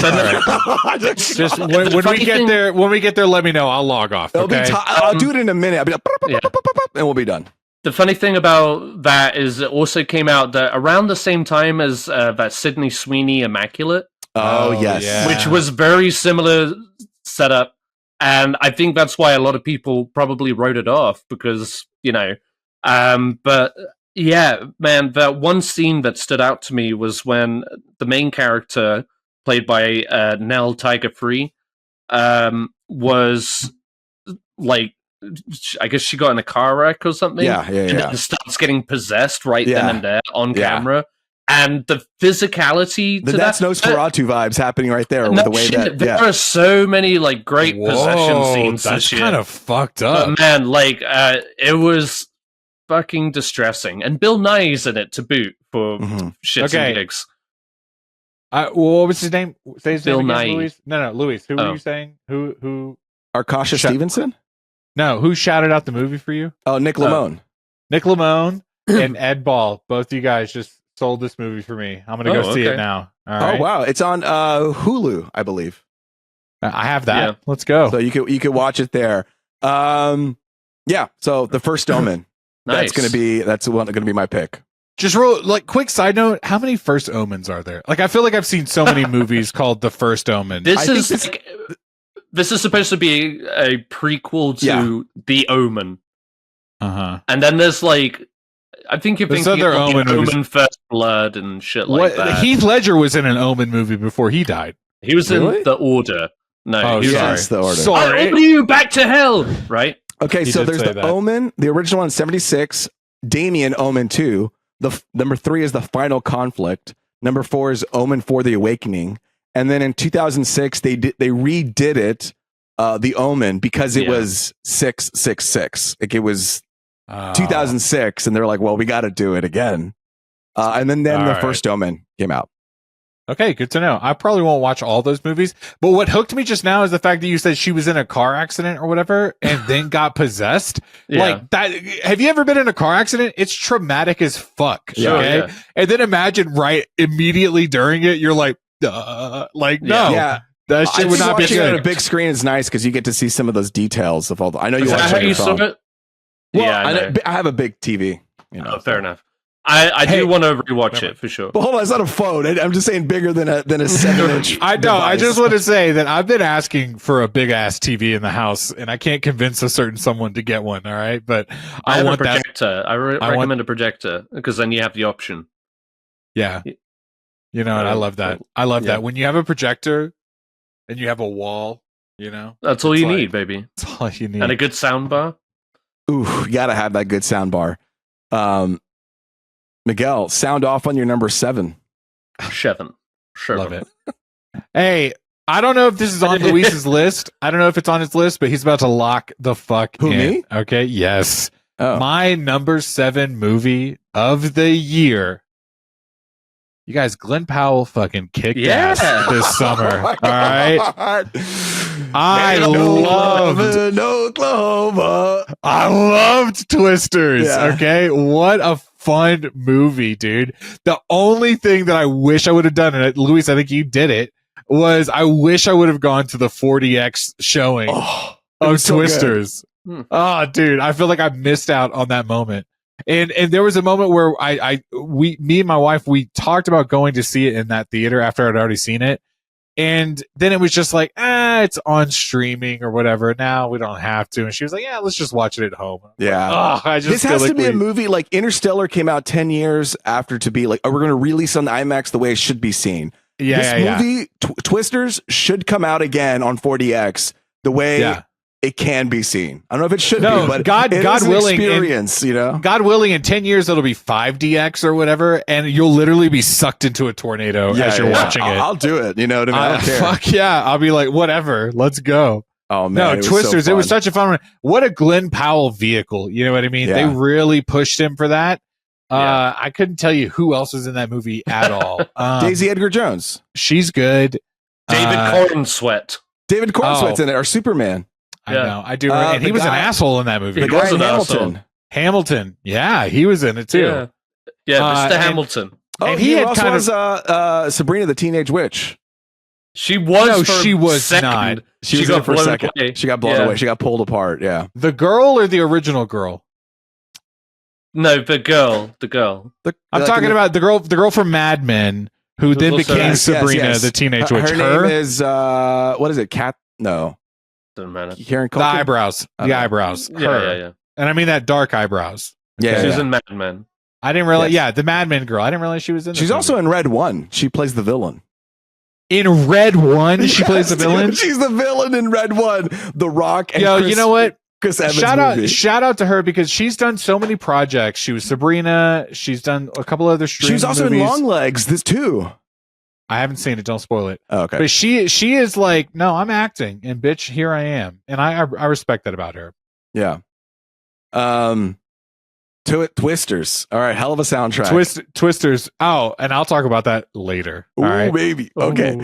Just when we get there, let me know. I'll log off. Okay? I'll do it in a minute. I'll be like, and we'll be done. The funny thing about that is it also came out around the same time as that Sydney Sweeney Immaculate. Oh yes, yeah. Which was very similar setup, and I think that's why a lot of people probably wrote it off because but. Yeah, man, that one scene that stood out to me was when the main character, played by Nell Tiger Free, was like, I guess she got in a car wreck or something. And then starts getting possessed then and there on camera. And the physicality to that's Nosferatu vibes happening right there. With the way there are so many like great possession scenes. That's kind of fucked up. But man, like it was fucking distressing, and Bill Nye's in it to boot for shits and gigs. What was his name? Say his Bill name Nye. again, Luis. No, Luis. Who were you saying? Who? Arkasha Stevenson? No, who shouted out the movie for you? Oh, Nick Lamone. Nick Lamone and Ed Ball. Both you guys just sold this movie for me. I'm gonna go see it now. All right. Oh wow, it's on Hulu, I believe. I have that. Yeah. Let's go. So you could watch it there. Yeah. So the First Omen. Nice. That's going to be my pick. Just real quick side note, how many First Omens are there? Like I feel like I've seen so many movies called The First Omen. This is supposed to be a prequel to The Omen. And then there's like I think you're thinking other Omen First Blood and shit like that. Heath Ledger was in an Omen movie before he died. He was in The Order. No, he was The Order. I order you back to hell, right? Okay, so there's the Omen, the original one, 76. Damien, Omen 2. Number 3 is The Final Conflict. Number 4 is Omen 4: The Awakening. And then in 2006, they redid it, The Omen, because it was 666. Like it was 2006, and they're like, well, we got to do it again. And then the First Omen came out. Okay, good to know. I probably won't watch all those movies, but what hooked me just now is the fact that you said she was in a car accident or whatever and then got possessed. Like that. Have you ever been in a car accident? It's traumatic as fuck. Sure, okay. Yeah. And then imagine right immediately during it, you're like, no, that shit would not be good. good. On a big screen is nice because you get to see some of those details of all I know you watch it. You saw it? Well, yeah, I have a big TV. Fair enough. I do want to rewatch it for sure. But hold on, it's not a phone. I'm just saying bigger than a 7-inch. I know. I just want to say that I've been asking for a big ass TV in the house, and I can't convince a certain someone to get one. All right, but I want a projector. That. I recommend a projector because then you have the option. Yeah, and I love that. I love that when you have a projector and you have a wall. That's all you need, baby. That's all you need, and a good sound bar. Ooh, you gotta have that good sound bar. Miguel, sound off on your number 7. Seven. Sure. Love it. Hey, I don't know if this is on Luis's list. I don't know if it's on his list, but he's about to lock the fuck in. Me? Okay, yes. Oh. My number 7 movie of the year. You guys, Glenn Powell fucking kicked ass this summer. All right. I loved Twisters. Yeah. Okay. What a fun movie, dude. The only thing that I wish I would have done, and Luis, I think you did it, was I wish I would have gone to the 40X showing of Twisters. Oh, dude, I feel like I missed out on that moment. And there was a moment where me and my wife, we talked about going to see it in that theater after I'd already seen it. And then it was just like, it's on streaming or whatever. Now we don't have to. And she was like, yeah, let's just watch it at home. Yeah. This has to be a movie like Interstellar came out 10 years after to be like, we're going to release on the IMAX the way it should be seen. This movie, Twisters, should come out again on 40X the way it can be seen. I don't know if it should No, be, but God it is an willing, experience, you know? God willing, in 10 years it'll be 5DX or whatever, and you'll literally be sucked into a tornado as you're watching it. I'll do it. You know what I mean? I don't care. Fuck yeah. I'll be like, whatever, let's go. Oh man, No, Twisters, it was such a fun one. What a Glenn Powell vehicle. You know what I mean? Yeah. They really pushed him for that. Yeah. I couldn't tell you who else was in that movie at all. Daisy Edgar Jones. She's good. David Cornsweet. David Cornsweet's in it, or Superman. I Yeah. know. I do. And he was an asshole in that movie. The He guy was in an Hamilton. Hamilton. Yeah, he was in it too. Yeah, Mr. and- Hamilton. Oh, And he he had also kind was Sabrina the Teenage Witch. She was. No, for she a was second. not. She was in it for a blown second. away. She got blown Yeah. away. She got pulled apart. Yeah. The girl or the original girl? No, the girl. I'm talking about the girl from Mad Men who then also- became Yes, Sabrina the Teenage Witch. Her name is what is it? Cat? No, Doesn't matter. Karen the Culkin? eyebrows. I The don't know. eyebrows. Yeah, Her. yeah. And I mean that dark eyebrows. Yeah, She was yeah. in Mad Men. I didn't realize. Yes. Yeah, the Mad Men girl. I didn't realize she was in. She's this also movie. in Red One. She plays the villain. in Red One. She plays the Yes, villain. dude, she's the villain in Red One. The Rock. And Yo, Chris, you know what? Chris Evans movie. Shout out to her because she's done so many projects. She was Sabrina. She's done a couple other She streaming was also movies. in Longlegs. This too. I haven't seen it. Don't spoil it. Oh, okay. But she is like, no, I'm acting, and bitch, here I am, and I respect that about her. Yeah. To it, Twisters. All right, hell of a soundtrack. Twisters. Oh, and I'll talk about that later. Ooh, All right. baby. Okay.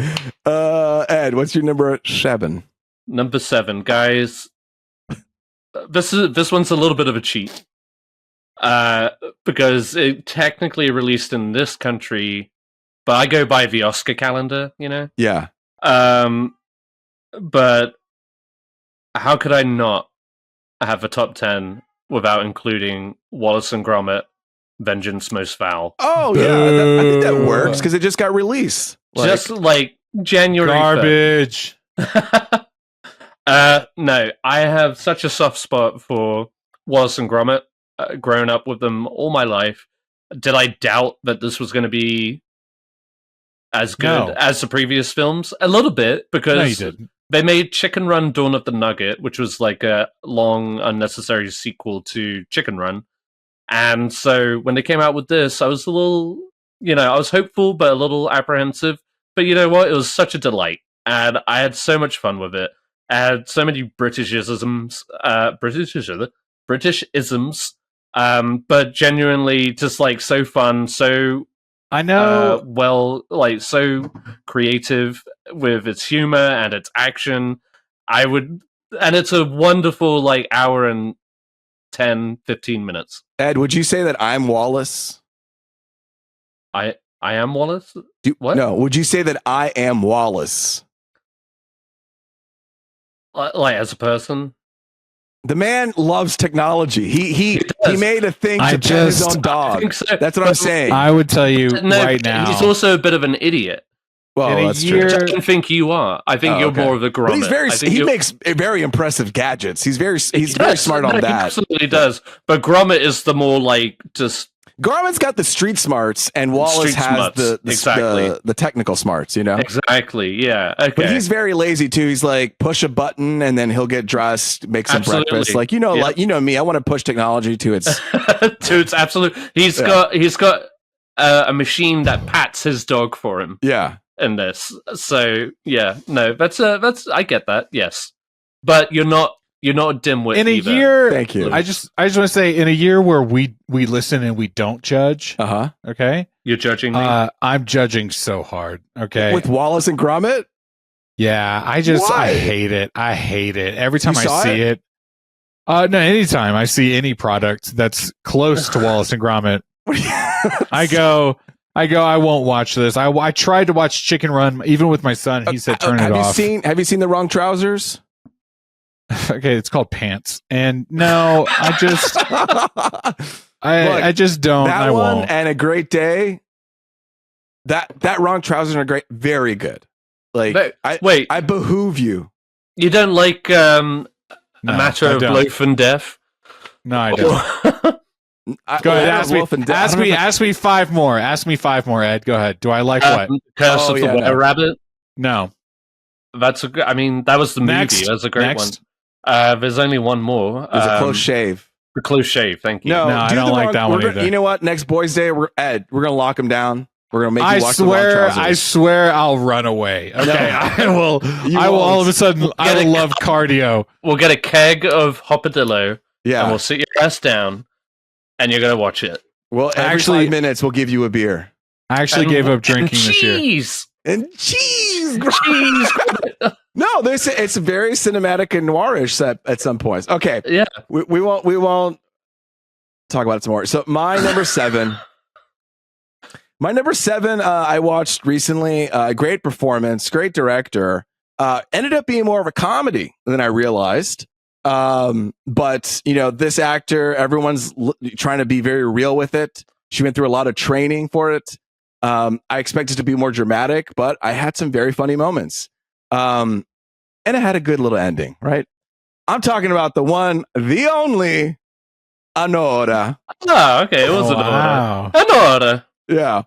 Ed, what's your number 7? Number 7, guys. This one's a little bit of a cheat. Because it technically released in this country, but I go by the Oscar calendar, you know? Yeah. But how could I not have a top 10 without including Wallace and Gromit, Vengeance Most Foul? Oh, yeah. I think that works because it just got released. Just like January 3rd. Garbage. No, I have such a soft spot for Wallace and Gromit. Grown up with them all my life. Did I doubt that this was going to be as good No. as the previous films? A little bit, because No, you didn't. they made Chicken Run Dawn of the Nugget, which was like a long, unnecessary sequel to Chicken Run. And so when they came out with this, I was a little, I was hopeful, but a little apprehensive. But you know what? It was such a delight. And I had so much fun with it. I had so many Britishisms, but genuinely just like so fun, so I know. so creative with its humor and its action. And it's a wonderful like hour and 10-15 minutes. Ed, would you say that I'm Wallace? I am Wallace. What? No, would you say that I am Wallace? Like as a person? The man loves technology. He does. made a thing I to pet his just- own dog. I think so. That's what I'm saying. I would tell you No, right now. he's also a bit of an idiot. Well, in a that's year- true. I don't think you are. I think Oh, you're okay. more of a Gromit. But he's very. I think He you're- makes very impressive gadgets. He's very He does. smart No, on he that. absolutely does. But Gromit is the more like just Garmin's got the street smarts, and Wallace Street has smarts, the exactly. the technical smarts. You know. exactly, yeah. Okay. But he's very lazy too. He's like push a button and then he'll get dressed, make some Absolutely. breakfast. Like Yeah. like me. I want to push technology to its. to its absolute. He's got a machine that pats his dog for him Yeah. in this. So yeah, no, that's I get that. Yes, but you're not a dimwit in a either. year, Thank you. I just want to say, in a year where we listen and we don't judge. Uh-huh. Okay, You're judging me. I'm judging so hard. Okay, With Wallace and Gromit. yeah, I Why? hate it. I hate it every time You I saw see it. No, anytime I see any product that's close to Wallace and Gromit, I go. I won't watch this. I tried to watch Chicken Run even with my son. He said turn it have off. Have you seen The Wrong Trousers? Okay, it's called Pants. And no, I just I just don't. That I one won't. and A Great Day. That Wrong Trousers are great, very good. Like No, I wait. I behoove you. You don't like No, a matter I of don't. loaf and death? No, I don't. Go ahead. Ask me 5 more. Ask me 5 more, Ed. Go ahead. Do I like what? Curse Oh, of the yeah, Were no. Rabbit. No. That was the movie. Next. That's a great Next. There's only one more. There's a close shave. The close shave. Thank you. No, I don't like that one either. You know what? Next Boys Day, we're gonna lock him down. We're gonna make you I walk the long trousers. I swear I'll run away. Okay, I will. You I will all of won't. a sudden. I will love cardio. We'll get a keg of Hopadillo, and Yeah. we'll sit your ass down, and you're gonna watch it. Well, every 5 minutes we'll give you a beer I actually gave up drinking this year. Cheese. and cheese. Cheese. No, it's very cinematic and noirish at some points. Okay, Yeah. we won't talk about it some more. So my number 7. My number 7, I watched recently. Great performance, great director. Ended up being more of a comedy than I realized. But this actor, everyone's trying to be very real with it. She went through a lot of training for it. I expected it to be more dramatic, but I had some very funny moments. And it had a good little ending, right? I'm talking about the one, the only, Anora. Oh, okay. It was Wow. Anora. Yeah.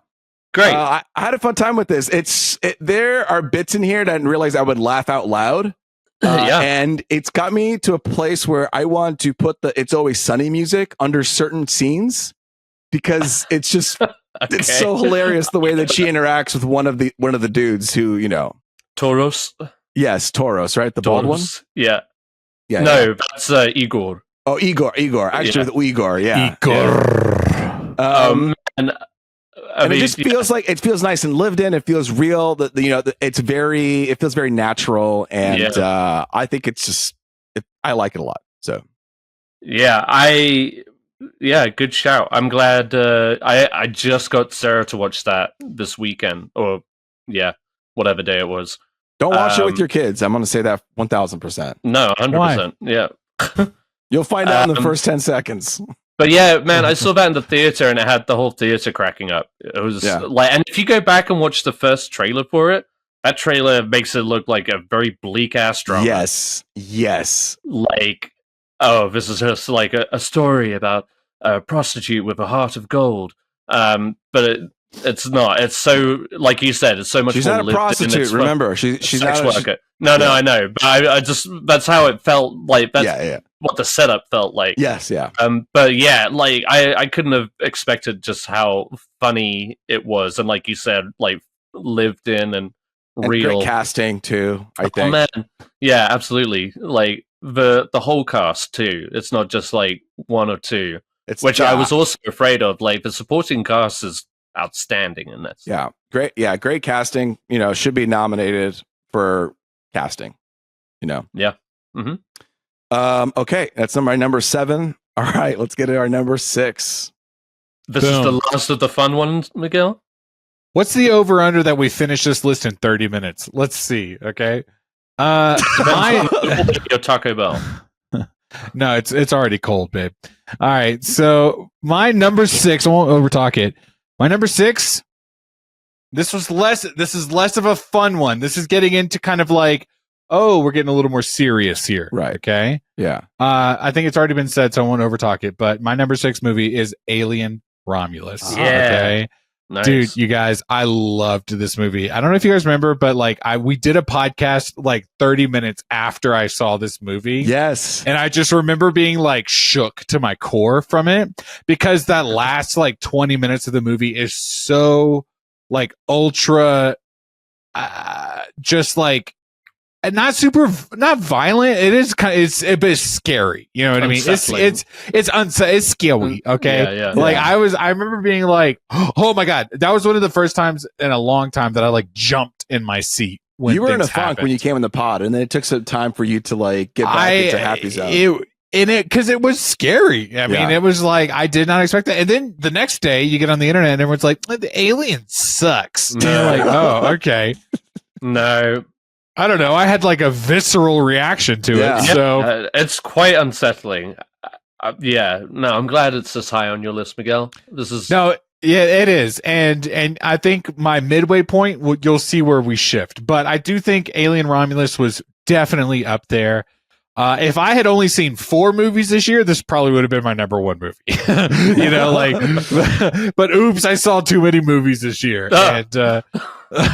Great. I had a fun time with this. There are bits in here that I didn't realize I would laugh out loud. Yeah. And it's got me to a place where I want to put the It's Always Sunny music under certain scenes because it's just it's so hilarious the way that she interacts with one of the dudes who, Toros. yes, Toros, right? The bald one? Toros. Yeah. Yeah. No, yeah. that's Igor. Oh, Igor. Actually, the Igor, yeah. Igor. And And it just feels nice and lived in. It feels real. It feels very natural, and I think I like it a lot. So good shout. I'm glad. I just got Sarah to watch that this weekend, or whatever day it was. don't watch it with your kids. I'm going to say that 1,000%. No, 100%. Yeah. You'll find out in the first 10 seconds. But yeah, man, I saw that in the theater, and it had the whole theater cracking up. It was and if you go back and watch the first trailer for it, that trailer makes it look like a very bleak ass drama. Yes. Like, this is just like a story about a prostitute with a heart of gold. But it's not. It's so, like you said, it's so much. She's more not a prostitute. Remember, she's sex not worker. No, I know, but I just that's how it felt. Like that's what the setup felt like. Yes, yeah. But yeah, like I couldn't have expected just how funny it was, and like you said, like lived in and real. Great casting too. I think. Oh man, yeah, absolutely. Like the whole cast too. It's not just like one or two, which I was also afraid of. Like the supporting cast is outstanding in this. Yeah, great. Yeah, great casting. Should be nominated for casting. Yeah. Mm-hmm. Okay, that's my number 7. All right, let's get to our number 6. This is the last of the fun ones, Miguel. What's the over under that we finish this list in 30 minutes? Let's see. Okay. Your Taco Bell. No, it's already cold, babe. All right. So my number 6, I won't overtalk it. My number 6. This is less of a fun one. This is getting into kind of like, we're getting a little more serious here. Right. Okay. Yeah. I think it's already been said, so I won't overtalk it. But my number 6 movie is Alien Romulus. Yeah. Okay. Nice. Dude, you guys, I loved this movie. I don't know if you guys remember, but we did a podcast like 30 minutes after I saw this movie. Yes. And I just remember being like shook to my core from it because that last like 20 minutes of the movie is so like ultra, just like, and not violent. It is it's scary. You know what Unsettling. I mean? It's scary. Okay. Yeah. Like I remember being like, oh my God, that was one of the first times in a long time that I like jumped in my seat. When you were in a things funk happened. when you came in the pod, and then it took some time for you to like get back into happy zone. Because it was scary. I mean, it was like, I did not expect that. And then the next day you get on the internet and everyone's like, the alien sucks. And you're like, oh, okay. No. I don't know. I had like a visceral reaction to it. So it's quite unsettling. No, I'm glad it's this high on your list, Miguel. This is no, yeah, it is, and I think my midway point, you'll see where we shift. But I do think Alien Romulus was definitely up there. If I had only seen 4 movies this year, this probably would have been my number 1 movie. But oops, I saw too many movies this year, and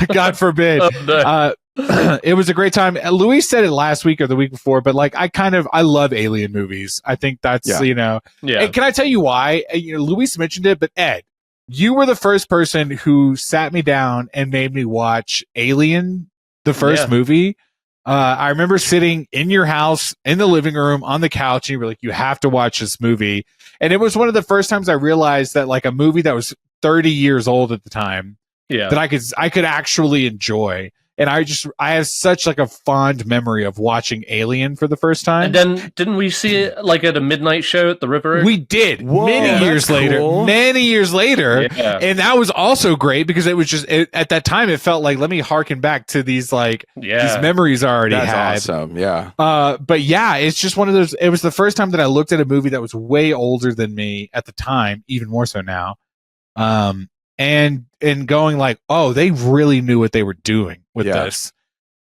God forbid. Oh, no. It was a great time. Luis said it last week or the week before, but like I love alien movies. I think that's Yeah. Yeah. And can I tell you why? Luis mentioned it, but Ed, you were the first person who sat me down and made me watch Alien, the first movie. I remember sitting in your house in the living room on the couch, and you were like, "You have to watch this movie." And it was one of the first times I realized that like a movie that was 30 years old at the time Yeah. that I could actually enjoy. And I have such like a fond memory of watching Alien for the first time. And then didn't we see it like at a midnight show at the River? We did. Whoa, many years cool. later. Yeah. And that was also great because it was just at that time it felt like let me harken back to these like these memories I already That's had. awesome. Yeah. But yeah, it's just one of those. It was the first time that I looked at a movie that was way older than me at the time, even more so now. And going like, oh, they really knew what they were doing with this.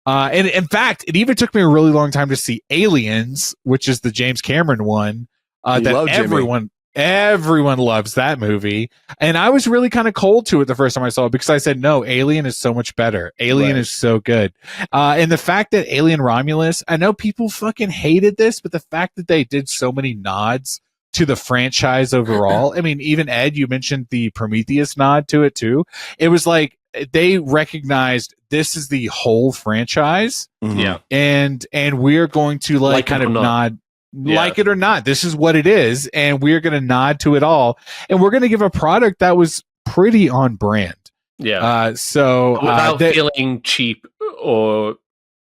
And in fact, it even took me a really long time to see Aliens, which is the James Cameron one. That everyone loves that movie. And I was really kind of cold to it the first time I saw it because I said, no, Alien is so much better. Alien is so good. And the fact that Alien Romulus, I know people fucking hated this, but the fact that they did so many nods to the franchise overall. I mean, even Ed, you mentioned the Prometheus nod to it too. It was like they recognized this is the whole franchise. Mhm. Yeah. And we're going to like kind of nod like it or not. This is what it is. And we're going to nod to it all. And we're going to give a product that was pretty on brand. Yeah. Without feeling cheap or,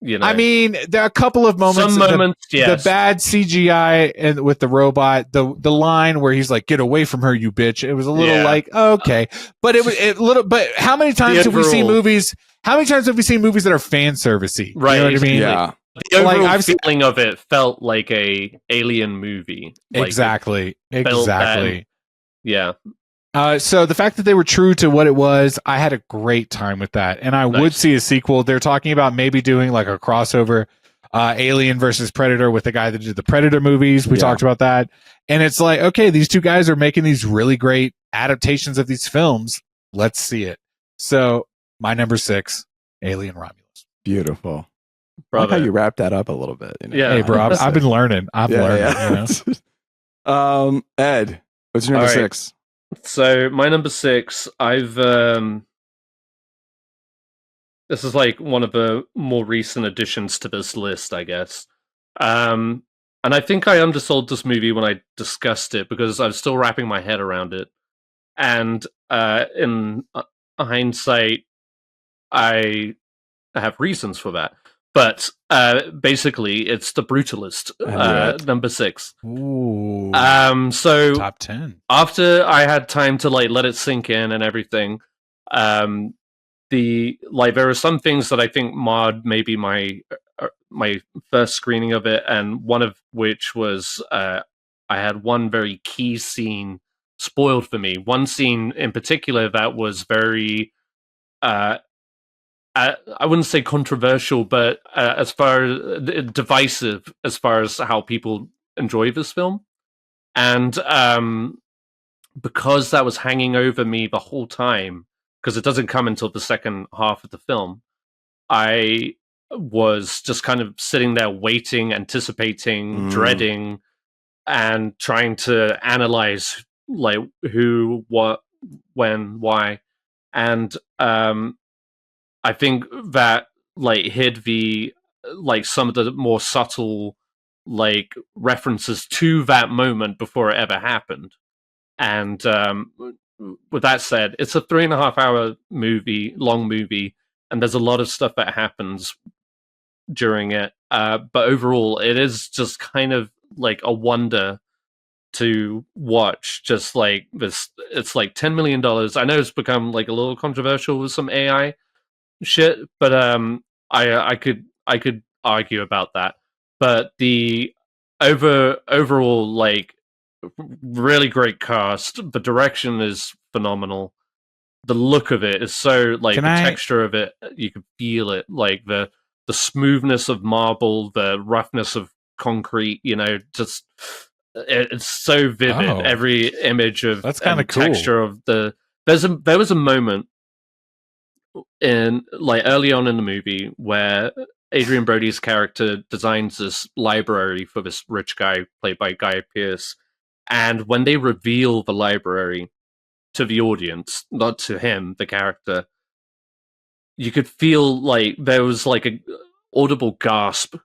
I mean, there are a couple of moments. The bad CGI and with the robot, the line where he's like, "Get away from her, you bitch." It was a little like, okay, but it was a little. But how many times have we seen movies? How many times have we seen movies that are fan servicey? Right. You know what I mean? Yeah. The overall feeling of it felt like a alien movie. Exactly. Yeah. So the fact that they were true to what it was, I had a great time with that, and I would see a sequel. They're talking about maybe doing like a crossover, Alien versus Predator with the guy that did the Predator movies. We talked about that, and it's like, okay, these two guys are making these really great adaptations of these films. Let's see it. So my number 6, Alien Romulus. Beautiful. Bravo. I like how you wrapped that up a little bit. You know? Yeah. Hey, bro, I've been learning. I've learned. You know? Ed, what's your number 6? So my number 6, I've this is like one of the more recent additions to this list, I guess. And I think I undersold this movie when I discussed it because I was still wrapping my head around it. And in hindsight, I have reasons for that. But basically, it's The Brutalist, number 6. Ooh. So top 10. After I had time to like let it sink in and everything, there are some things that I think marred maybe my first screening of it, and one of which was I had one very key scene spoiled for me. One scene in particular that was very I wouldn't say controversial, but as far as divisive as far as how people enjoy this film. And because that was hanging over me the whole time, because it doesn't come until the second half of the film, I was just kind of sitting there waiting, anticipating, dreading, and trying to analyze like who, what, when, why. And I think that like hid the like some of the more subtle like references to that moment before it ever happened. And with that said, it's a 3.5 hour long movie, and there's a lot of stuff that happens during it. But overall, it is just kind of like a wonder to watch. Just like this, it's like $10 million. I know it's become like a little controversial with some AI shit, but I could argue about that. But the overall like really great cast, the direction is phenomenal. The look of it is so like texture of it, you can feel it, like the smoothness of marble, the roughness of concrete. You know, just it's so vivid. Oh. Every image of That's kind of cool. texture of the. There was a moment in like early on in the movie where Adrian Brody's character designs this library for this rich guy played by Guy Pearce, and when they reveal the library to the audience, not to him, the character, you could feel like there was like a audible gasp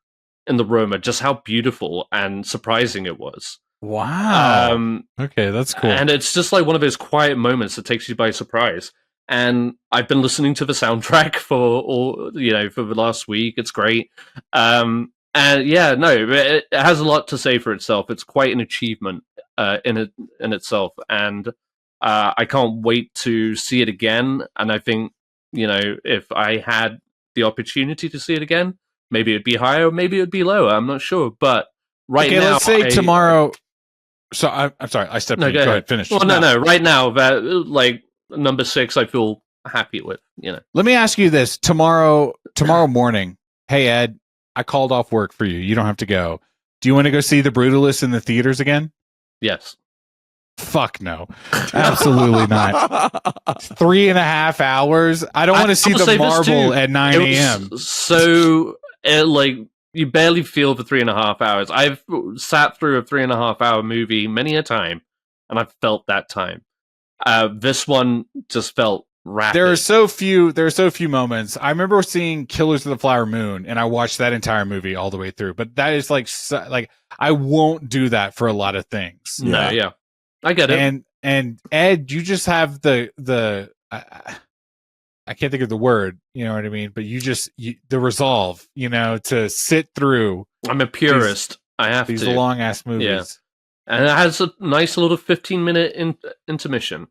in the room at just how beautiful and surprising it was. Wow. Okay, that's cool. And it's just like one of those quiet moments that takes you by surprise. And I've been listening to the soundtrack for the last week. It's great. And yeah, no, it has a lot to say for itself. It's quite an achievement in itself, and I can't wait to see it again. And I think, if I had the opportunity to see it again, maybe it'd be higher, maybe it'd be lower. I'm not sure, but now, let's say tomorrow. So I'm sorry, I stepped in. Go ahead, finish. Well, no. Right now, that like number 6, I feel happy with. Let me ask you this: tomorrow morning. Hey Ed, I called off work for you. You don't have to go. Do you want to go see The Brutalist in the theaters again? Yes. Fuck no, absolutely not. 3.5 hours. I don't want to see the Marvel at 9 a.m. So, you barely feel the 3.5 hours. I've sat through a 3.5 hour movie many a time, and I've felt that time. This one just felt rapid. There are so few moments. I remember seeing Killers of the Flower Moon, and I watched that entire movie all the way through. But that is like I won't do that for a lot of things. No, yeah. I get it. And Ed, you just have the I can't think of the word, you know what I mean? But the resolve, to sit through. I'm a purist. I have these long ass movies. Yeah. And it has a nice little 15-minute intermission,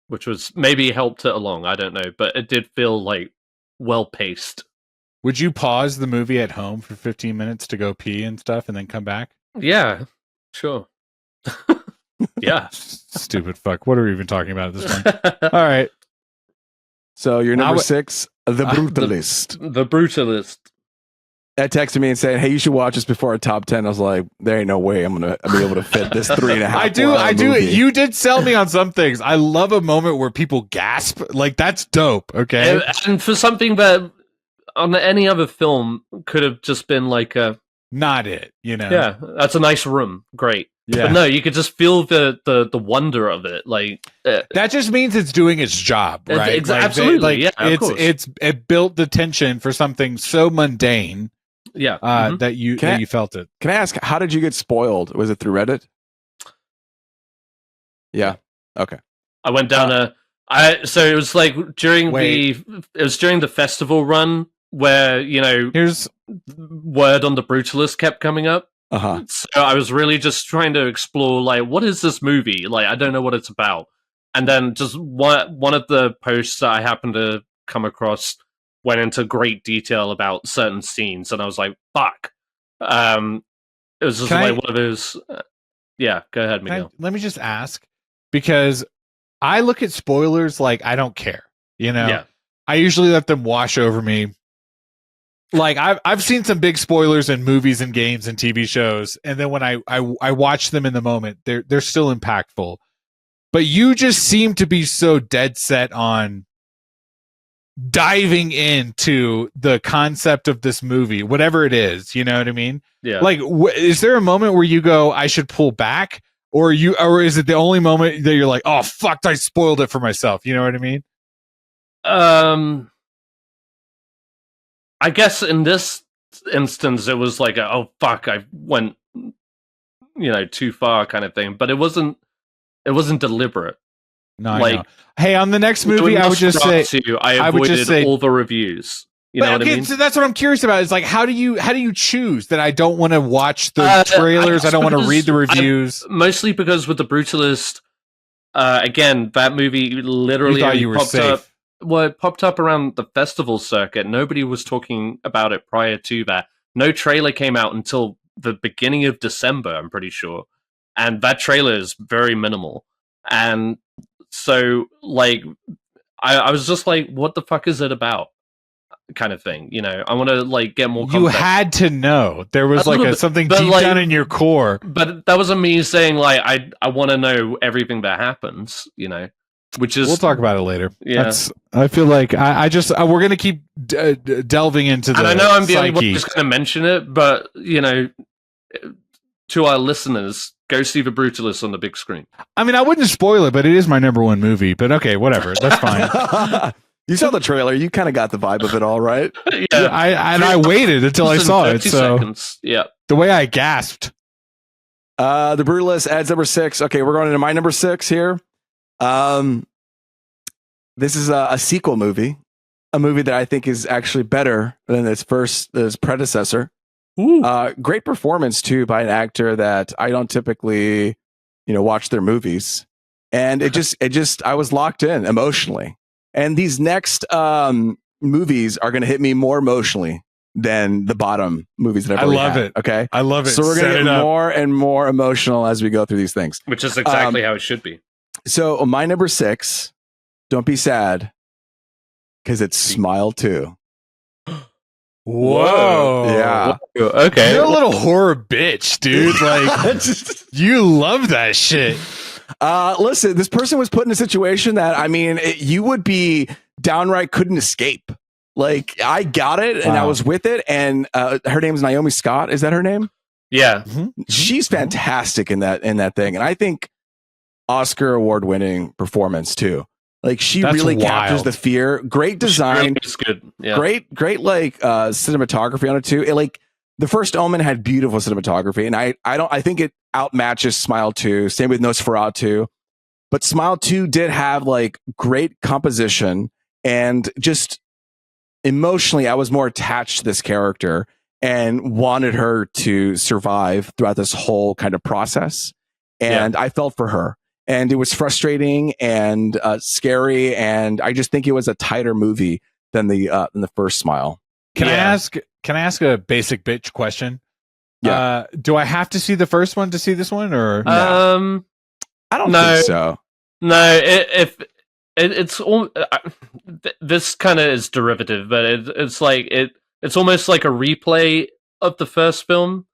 which was maybe helped it along. I don't know, but it did feel like well paced. Would you pause the movie at home for 15 minutes to go pee and stuff and then come back? Yeah, sure. Yeah. Stupid fuck. What are we even talking about at this point? All right. So your number 6, The Brutalist. The Brutalist. Ed texted me and said, "Hey, you should watch this before our top 10." I was like, "There ain't no way I'm gonna be able to fit this 3.5." I do. Movie. You did sell me on some things. I love a moment where people gasp. Like that's dope. Okay. And for something that on any other film could have just been like a not it. Yeah, that's a nice room. Great. Yeah. But no, you could just feel the wonder of it. Like that just means it's doing its job, right? Absolutely. It built the tension for something so mundane. Yeah. That you felt it. Can I ask, how did you get spoiled? Was it through Reddit? Yeah. Okay. I went down so it was like during the festival run where, here's word on The Brutalist kept coming up. Uh-huh. So I was really just trying to explore, like, what is this movie? Like, I don't know what it's about. And then just one of the posts that I happened to come across went into great detail about certain scenes, and I was like, fuck. It was just one of those... yeah, go ahead, Miguel. Let me just ask, because I look at spoilers like I don't care, Yeah. I usually let them wash over me. Like I've seen some big spoilers in movies and games and TV shows, and then when I watch them in the moment, they're still impactful. But you just seem to be so dead set on diving into the concept of this movie, whatever it is. You know what I mean? Yeah. Like, is there a moment where you go, I should pull back, or is it the only moment that you're like, oh fuck, I spoiled it for myself? You know what I mean? I guess in this instance, it was like, oh fuck, I went, too far kind of thing. But it wasn't deliberate. No, like, hey, on the next movie, I would just say I avoided all the reviews. You know what I mean? So that's what I'm curious about. Is like, how do you choose that? I don't want to watch the trailers. I don't want to read the reviews. Mostly because with The Brutalist, again, that movie literally popped up. Well, it popped up around the festival circuit. Nobody was talking about it prior to that. No trailer came out until the beginning of December, I'm pretty sure. And that trailer is very minimal. And so, like, I was just like, what the fuck is it about? Kind of thing. I want to, like, get more context. You had to know. There was, something deep down in your core. But that wasn't me saying, like, I want to know everything that happens, which is We'll talk about it later. Yeah. I feel like we're gonna keep delving into the. And I know I'm the only one psyche. who's going to mention it, but to our listeners, go see the Brutalist on the big screen. I mean, I wouldn't spoil it, but it is my number one movie. But okay, whatever. That's fine. You saw the trailer. You kind of got the vibe of it all, right? Yeah, I waited until I saw it. 30 So seconds. Yeah. the way I gasped. The Brutalist adds number 6. Okay, we're going into my number 6 here. This is a sequel movie, a movie that I think is actually better than its predecessor. Great performance too by an actor that I don't typically, watch their movies, and it just I was locked in emotionally. And these next movies are going to hit me more emotionally than the bottom movies that I've already love had, it. Okay, I love it. So we're going Set to it get up. more and more emotional as we go through these things. Which is exactly how it should be. So my number 6, don't be sad, because it's Smile 2. Whoa. Yeah. Okay. You're a little horror bitch, dude. Like you love that shit. Listen, this person was put in a situation that, you would be downright couldn't escape. Like, I got it and I was with it. And her name's Naomi Scott. Is that her name? Yeah. She's fantastic in that thing. And I think Oscar award winning performance too. Like, she That's really wild. captures the fear. Great design. It's good. Yeah. Great cinematography on it too. The First Omen had beautiful cinematography, and I think it outmatches Smile 2. Same with Nosferatu, but Smile 2 did have great composition, and just emotionally, I was more attached to this character and wanted her to survive throughout this whole kind of process. And I felt for her, and it was frustrating and scary, and I just think it was a tighter movie than the first Smile. Can I ask a basic bitch question? Yeah. Do I have to see the first one to see this one, or I don't think so. No, it's all this kind of is derivative, but it's almost like a replay of the first film.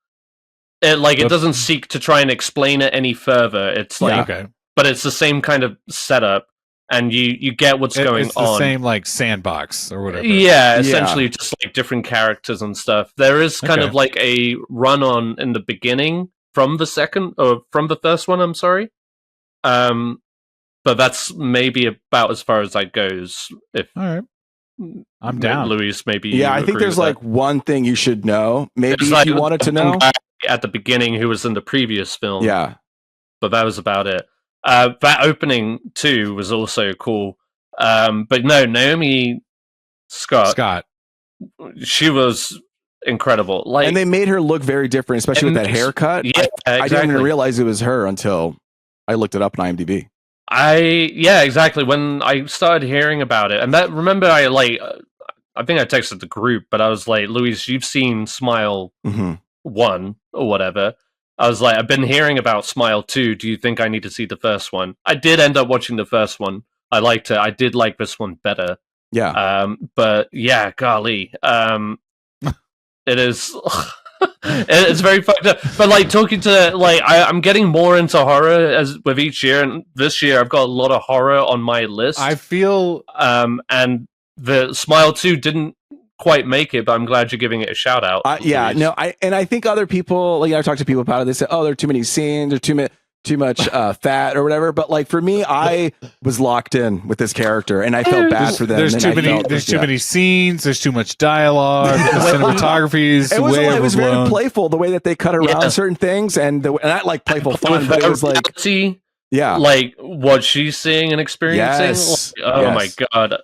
It doesn't seek to try and explain it any further. It's okay. But it's the same kind of setup, and you get what's going it's the on. same sandbox or whatever. Yeah, essentially just different characters and stuff. There is kind of a run on in the beginning from the first one. I'm sorry, but that's maybe about as far as that goes. If all right, I'm down. Luis, maybe. Yeah, I think there's one thing you should know. Maybe if you wanted to know at the beginning who was in the previous film. Yeah, but that was about it. That opening too was also cool. But no, Naomi Scott, she was incredible. and they made her look very different, especially with that haircut. Yeah, I didn't even realize it was her until I looked it up on IMDb. Exactly. When I started hearing about it, and remember I think I texted the group, but I was like, Luis, you've seen Smile 1 or whatever. I was like, I've been hearing about Smile 2. Do you think I need to see the first one? I did end up watching the first one. I liked it. I did like this one better. Yeah. But yeah, golly. It is... it's very fucked up. But talking to... I'm getting more into horror as with each year. And this year, I've got a lot of horror on my list. I feel... and the Smile 2 didn't quite make it, but I'm glad you're giving it a shout out. I think other people, I've talked to people about it. They say, "Oh, there are too many scenes, there's too much fat or whatever." But for me, I was locked in with this character, and I felt bad for them. There's too many scenes. There's too much dialogue. The cinematography is way overblown. It was very playful the way that they cut around certain things, and not like playful fun, but it was what she's seeing and experiencing. Yes. My god.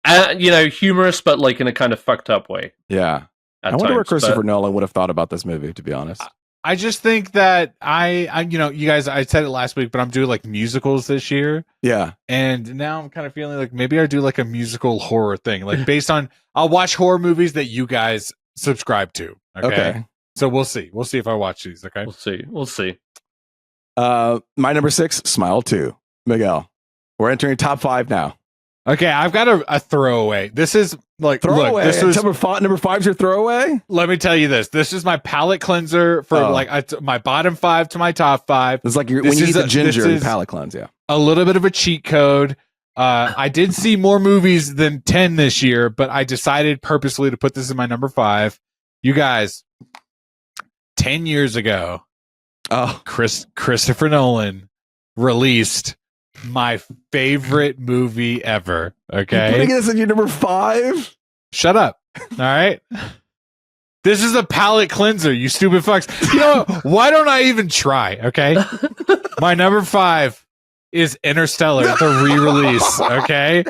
Humorous, but in a kind of fucked up way. Yeah. I wonder what Christopher Nolan would have thought about this movie, to be honest. I just think that you guys, I said it last week, but I'm doing musicals this year. Yeah. And now I'm kind of feeling maybe I do a musical horror thing, based on, I'll watch horror movies that you guys subscribe to. Okay. So we'll see. We'll see if I watch these. Okay. We'll see. My number 6, Smile 2. Miguel. We're entering top 5 now. Okay, I've got a throwaway. This is throwaway. Look, this was number 5's your throwaway. Let me tell you this. This is my palate cleanser for my bottom 5 to my top 5. It's when you eat the ginger and palate cleanse. Yeah. a little bit of a cheat code. I did see more movies than 10 this year, but I decided purposely to put this in my number 5. You guys, 10 years ago, Christopher Nolan released my favorite movie ever. Okay. You're putting this in your number 5? Shut up. All right. This is a palate cleanser, you stupid fucks. You know what? Why don't I even try? Okay. My number 5 is Interstellar, the re-release. Okay.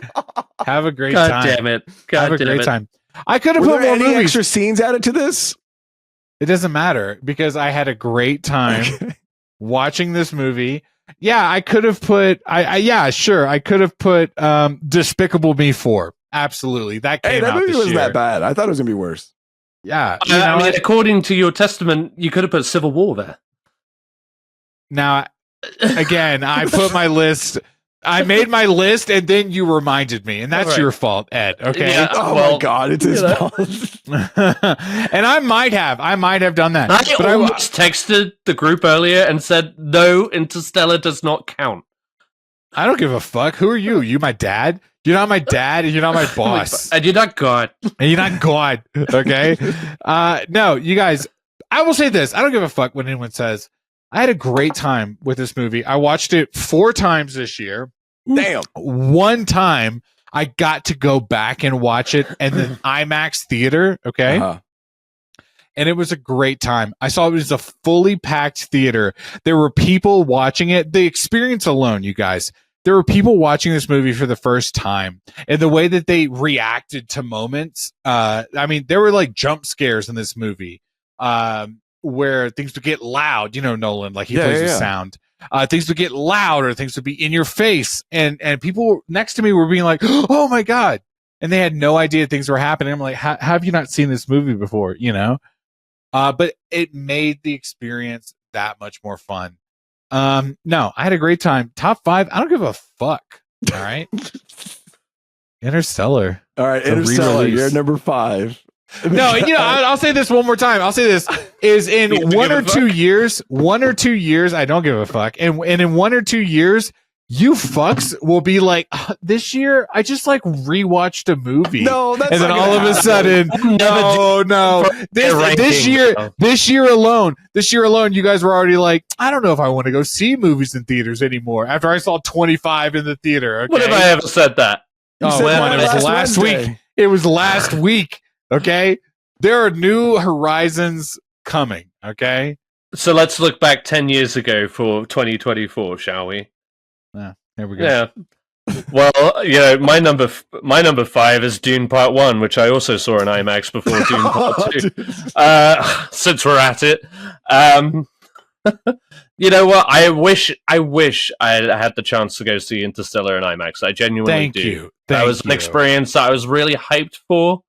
Have a great God time. damn it. God Have a damn great it. time. I could have Were put there more any movies. extra scenes added to this? It doesn't matter because I had a great time watching this movie. Yeah, I could have put. Yeah, sure. I could have put Despicable Me 4. Absolutely, that came Hey, that out movie this wasn't year. that bad. I thought it was gonna be worse. Yeah, I mean, according to your testament, you could have put Civil War there. now again, I put my list. I made my list, and then you reminded me, and that's Right. your fault, Ed. Okay. Yeah. Oh Well, my god, it's his you know. fault. And I might have done that. I But almost texted the group earlier and said, no, Interstellar does not count. I don't give a fuck. Who are you? You my dad? You're not my dad, and you're not my boss. And you're not God. And you're not God, okay? No, you guys, I will say this. I don't give a fuck what anyone says. I had a great time with this movie. I watched it 4 times this year. Damn. One time, I got to go back and watch it in the IMAX theater, okay? Uh-huh. And it was a great time. I saw it was a fully packed theater. There were people watching it. The experience alone, you guys, there were people watching this movie for the first time, and the way that they reacted to moments. I mean, there were like jump scares in this movie, where things would get loud. You know, Nolan, like he plays with sound. Things would get loud, or things would be in your face, and people next to me were being like, "Oh my god!" and they had no idea things were happening. I'm like, "Have you not seen this movie before?" You know. But it made the experience that much more fun. No, I had a great time. Top 5, I don't give a fuck. All right. Interstellar. All right, The Interstellar, re-release. you're number 5. No, you know, I'll say this one more time. I'll say this is in You don't 1 give or a 2 fuck? years, 1 or 2 years, I don't give a fuck. And in 1 or 2 years, you fucks will be like, this year, I just like rewatched a movie. No, that's And then not all of gonna a happen. sudden, no. This ranking, year, so. this year alone, you guys were already like, I don't know if I want to go see movies in theaters anymore. After I saw 25 in the theater. Okay? When have I ever said that? You Oh, said man, that it was last Wednesday. week. It was last week. Okay, there are new horizons coming. Okay, So let's look back 10 years ago for 2024, shall we? there we go. Yeah. Well, you know, my number 5 is Dune Part 1, which I also saw in IMAX before Dune Part 2. Since we're at it, you know what? I wish I had the chance to go see Interstellar in IMAX. I genuinely Thank do. you. That was an experience that I was really hyped for,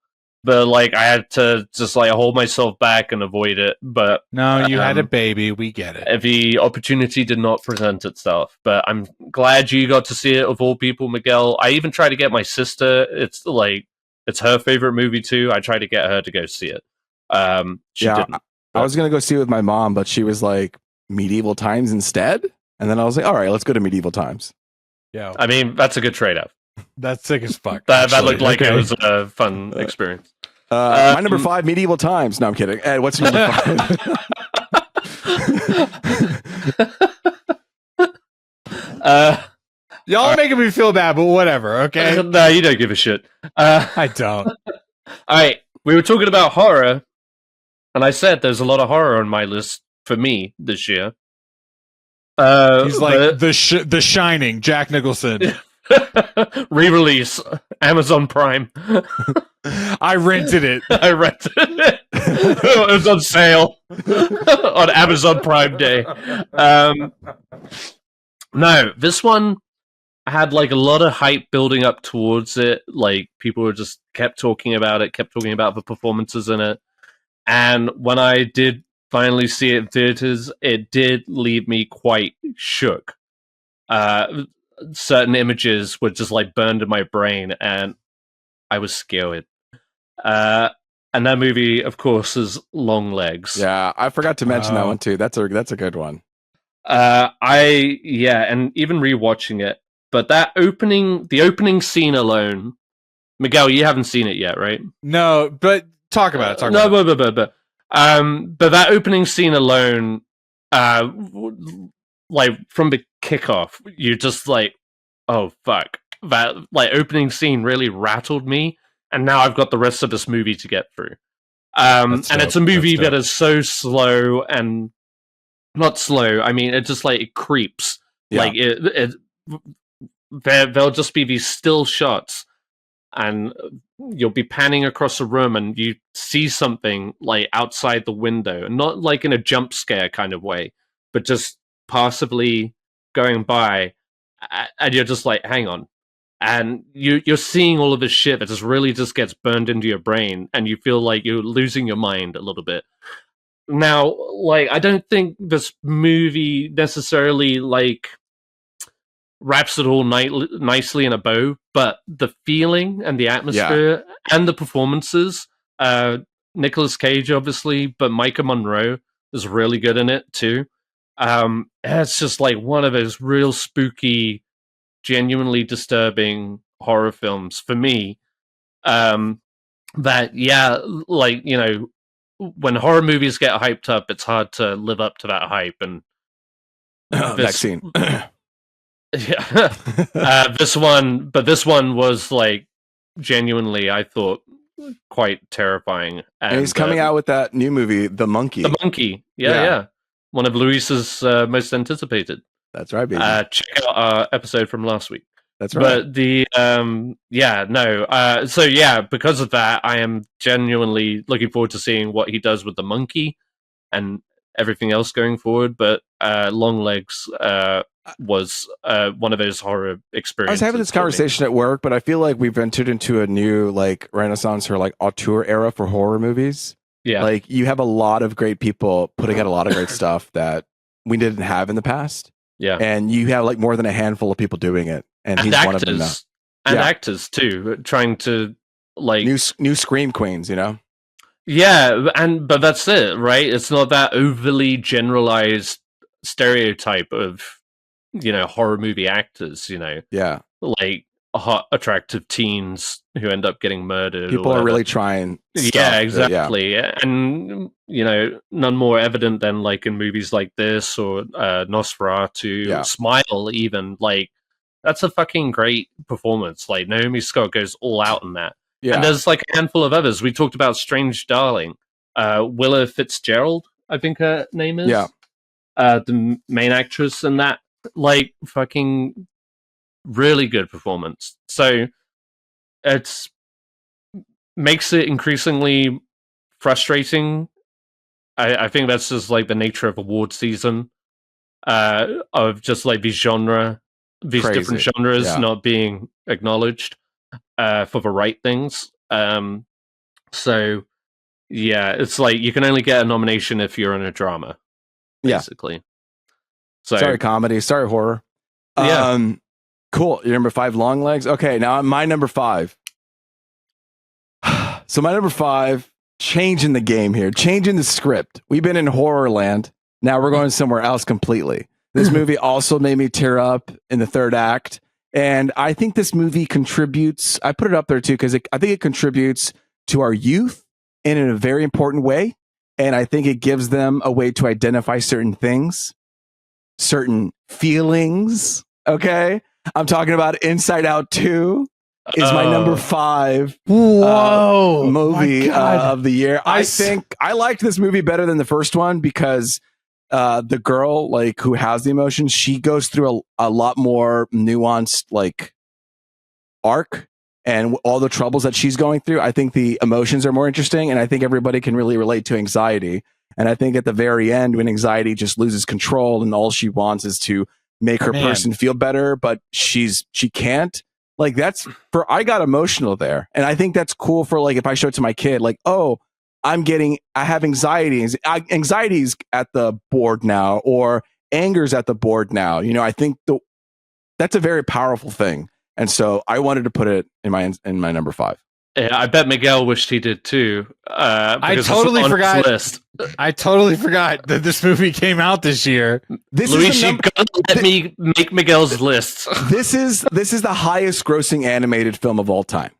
but like I had to just like hold myself back and avoid it. But No, you had a baby. We get it. the opportunity did not present itself. But I'm glad you got to see it, of all people, Miguel. I even tried to get my sister. It's her favorite movie too. I tried to get her to go see it. She Yeah, didn't. I was gonna go see it with my mom, but she was like medieval times instead. And then I was like, all right, let's go to medieval times. Yeah, I mean, that's a good trade-off. that's sick as fuck. That actually. looked like Okay. it was a fun experience. My number 5, medieval times. No, I'm kidding. Ed, what's your number 5? Y'all are making me feel bad, but whatever. Okay, No, you don't give a shit. I don't. All right, we were talking about horror, and I said there's a lot of horror on my list for me this year. He's like the Shining, Jack Nicholson. re-release Amazon Prime. I rented it. I rented it. It was on sale on Amazon Prime Day. No, this one had like a lot of hype building up towards it. Like people were just kept talking about the performances in it. And when I did finally see it in theaters, it did leave me quite shook. Certain images were just like burned in my brain, and I was scared. And that movie, of course, is Longlegs. Yeah, I forgot to mention that Oh. one too. That's a good one. And even rewatching it, but the opening scene alone, Miguel, you haven't seen it yet, right? No, but talk about it. But that opening scene alone, like from the kickoff, you're just like, oh fuck, that like opening scene really rattled me, and now I've got the rest of this movie to get through. And it's a movie that is so slow and not slow. I mean, it just like it creeps. Yeah. Like there'll just be these still shots, and you'll be panning across a room, and you see something like outside the window, not like in a jump scare kind of way, but just passively going by, and you're just like, hang on. And you're seeing all of this shit that just really just gets burned into your brain, and you feel like you're losing your mind a little bit. Now, like, I don't think this movie necessarily like wraps it all nicely in a bow, but the feeling and the atmosphere and the performances, Nicolas Cage obviously, but Micah Monroe is really good in it too. It's just like one of those real spooky, genuinely disturbing horror films for me. That like, you know, when horror movies get hyped up, it's hard to live up to that hype. And Next scene. this one was like genuinely, I thought, quite terrifying. And he's coming out with that new movie, The Monkey. The Monkey, yeah. One of Luis's most anticipated. That's right, baby. Check out our episode from last week. That's right. But the because of that, I am genuinely looking forward to seeing what he does with the monkey and everything else going forward. But Longlegs was one of those horror experiences. I was having this conversation at work, but I feel like we've entered into a new like renaissance or like auteur era for horror movies. Yeah, like you have a lot of great people putting out a lot of great stuff that we didn't have in the past. Yeah, and you have like more than a handful of people doing it, and he's actors, one of them now. And actors too, trying to like new scream queens, you know. Yeah, but that's it, right? It's not that overly generalized stereotype of, you know, horror movie actors, you know. Yeah, like hot, attractive teens who end up getting murdered. People are really trying. Yeah, exactly. And, you know, none more evident than like in movies like this or Nosferatu, Smile even. Like, that's a fucking great performance. Like, Naomi Scott goes all out in that. Yeah. And there's like a handful of others. We talked about Strange Darling. Willa Fitzgerald, I think her name is. Yeah. The main actress in that. Like, fucking really good performance. So it's makes it increasingly frustrating. I think that's just like the nature of award season, of just like these different genres not being acknowledged for the right things. So yeah, it's like you can only get a nomination if you're in a drama, basically. So sorry comedy, sorry horror. Cool. Your number 5, Longlegs. Okay, now my number 5. So my number 5, changing the game here, changing the script. We've been in horror land. Now we're going somewhere else completely. This movie also made me tear up in the third act. And I think this movie contributes, I put it up there too, because I think it contributes to our youth in a very important way. And I think it gives them a way to identify certain things, certain feelings. Okay. I'm talking about Inside Out 2 is my number 5 movie of the year. I think I liked this movie better than the first one because the girl like who has the emotions, she goes through a lot more nuanced like arc and all the troubles that she's going through. I think the emotions are more interesting, and I think everybody can really relate to anxiety. And I think at the very end, when anxiety just loses control and all she wants is to make her person feel better, but she can't. Like I got emotional there. And I think that's cool for like, if I show it to my kid, like, oh, I have anxiety. Anxiety's at the board now, or anger's at the board now. You know, I think that's a very powerful thing. And so I wanted to put it in my number 5. Yeah, I bet Miguel wished he did too. Because totally it's on his forgot. list. I totally forgot that this movie came out this year. This Luis, is the you gotta let me make Miguel's list. this is the highest grossing animated film of all time.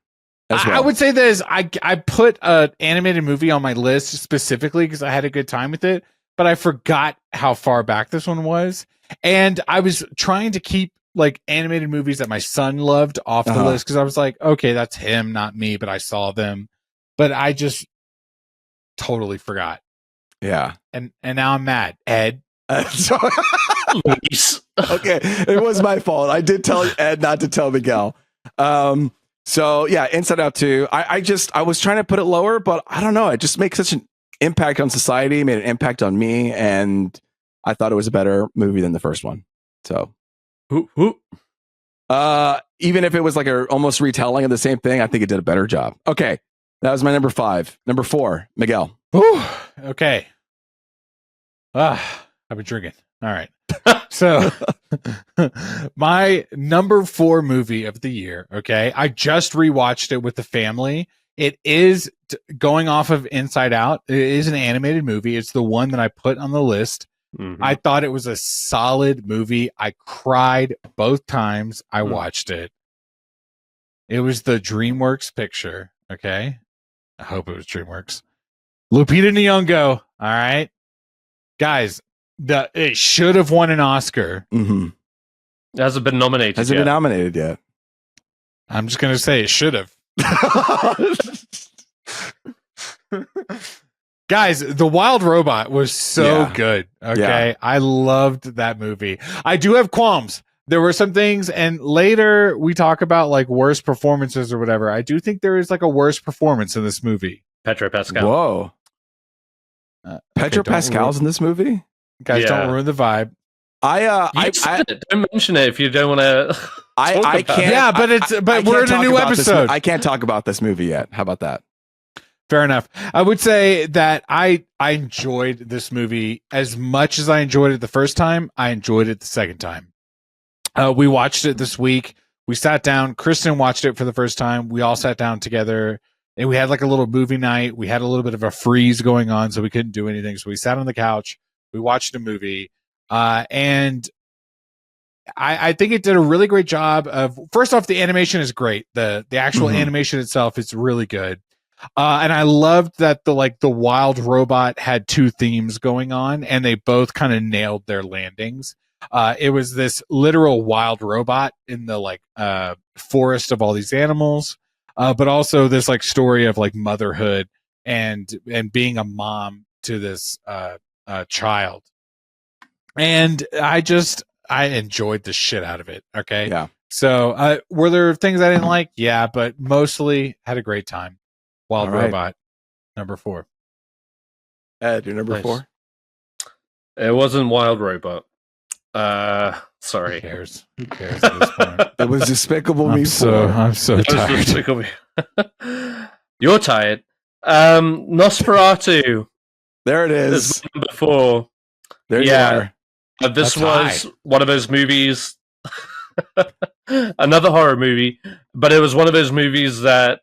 As well. I would say this. I put an animated movie on my list specifically because I had a good time with it, but I forgot how far back this one was, and I was trying to keep like animated movies that my son loved off the list because I was like, okay, that's him, not me, but I saw them, but I just totally forgot. Yeah, and now I'm mad, Ed. Luis. Okay, it was my fault. I did tell Ed not to tell Miguel. So yeah, Inside Out 2. I was trying to put it lower, but I don't know. It just makes such an impact on society, made an impact on me, and I thought it was a better movie than the first one. So, even if it was like a almost retelling of the same thing, I think it did a better job. Okay, that was my number 5. Number 4, Miguel. Whew, okay. I've been drinking. All right. So my number 4 movie of the year. Okay. I just rewatched it with the family. It is going off of Inside Out. It is an animated movie. It's the one that I put on the list. Mm-hmm. I thought it was a solid movie. I cried both times I watched it. It was the DreamWorks picture. Okay. I hope it was DreamWorks. Lupita Nyong'o. All right. Guys, it should have won an Oscar. Mm-hmm. It hasn't been nominated Hasn't been nominated yet. I'm just going to say it should have. Guys, The Wild Robot was so good. Okay. Yeah. I loved that movie. I do have qualms. There were some things, and later we talk about like worst performances or whatever. I do think there is like a worst performance in this movie. Pedro Pascal. Whoa. Pedro Pascal's in this movie? Guys, don't ruin the vibe. Don't mention it if you don't want to. I can't. Yeah, but we're in a new episode. I can't talk about this movie yet. How about that? Fair enough. I would say that I enjoyed this movie as much as I enjoyed it the first time. I enjoyed it the second time. We watched it this week. We sat down. Kristen watched it for the first time. We all sat down together. And we had like a little movie night. We had a little bit of a freeze going on, so we couldn't do anything. So we sat on the couch. We watched a movie. And I think it did a really great job of, first off, the animation is great. The actual animation itself is really good. And I loved that the wild robot had 2 themes going on, and they both kind of nailed their landings. It was this literal wild robot in the forest of all these animals. But also this like story of like motherhood and being a mom to this child. And I enjoyed the shit out of it. Okay. Yeah. So were there things I didn't like? Yeah, but mostly had a great time. Wild Robot, number 4. Ed, you're number 4? It wasn't Wild Robot. Sorry. Who cares at this point? It was Despicable Me 4. I'm so tired. You're tired. Nosferatu. There it is. This number 4. There you are. This was one of those movies. Another horror movie, but it was one of those movies that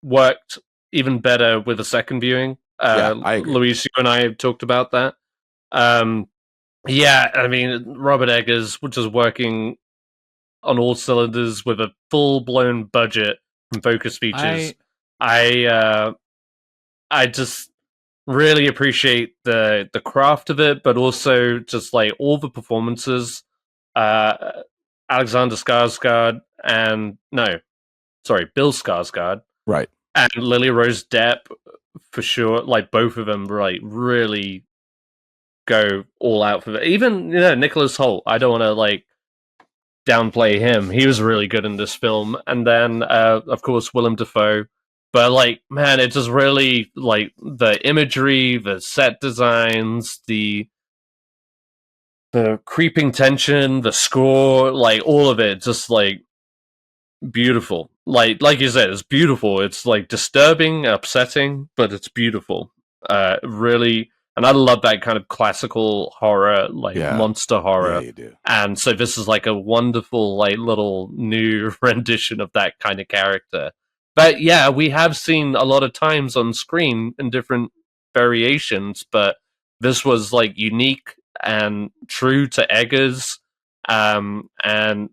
worked even better with a second viewing. I agree. Luis, you and I have talked about that. Yeah, I mean, Robert Eggers, which is working on all cylinders with a full-blown budget from Focus Features. I just really appreciate the craft of it, but also just like all the performances. Alexander Skarsgård Bill Skarsgård, right, and Lily Rose Depp for sure. Like both of them, like really go all out for it. Even Nicholas Hoult. I don't want to like downplay him. He was really good in this film, and then of course Willem Dafoe. But like, man, it just really like the imagery, the set designs, the creeping tension, the score, like all of it, just like beautiful. Like you said, it's beautiful. It's like disturbing, upsetting, but it's beautiful. Really, And I love that kind of classical horror, like Yeah. monster horror. Yeah, you do. And so this is like a wonderful, like little new rendition of that kind of character. But yeah, we have seen a lot of times on screen in different variations, but this was like unique and true to Eggers, and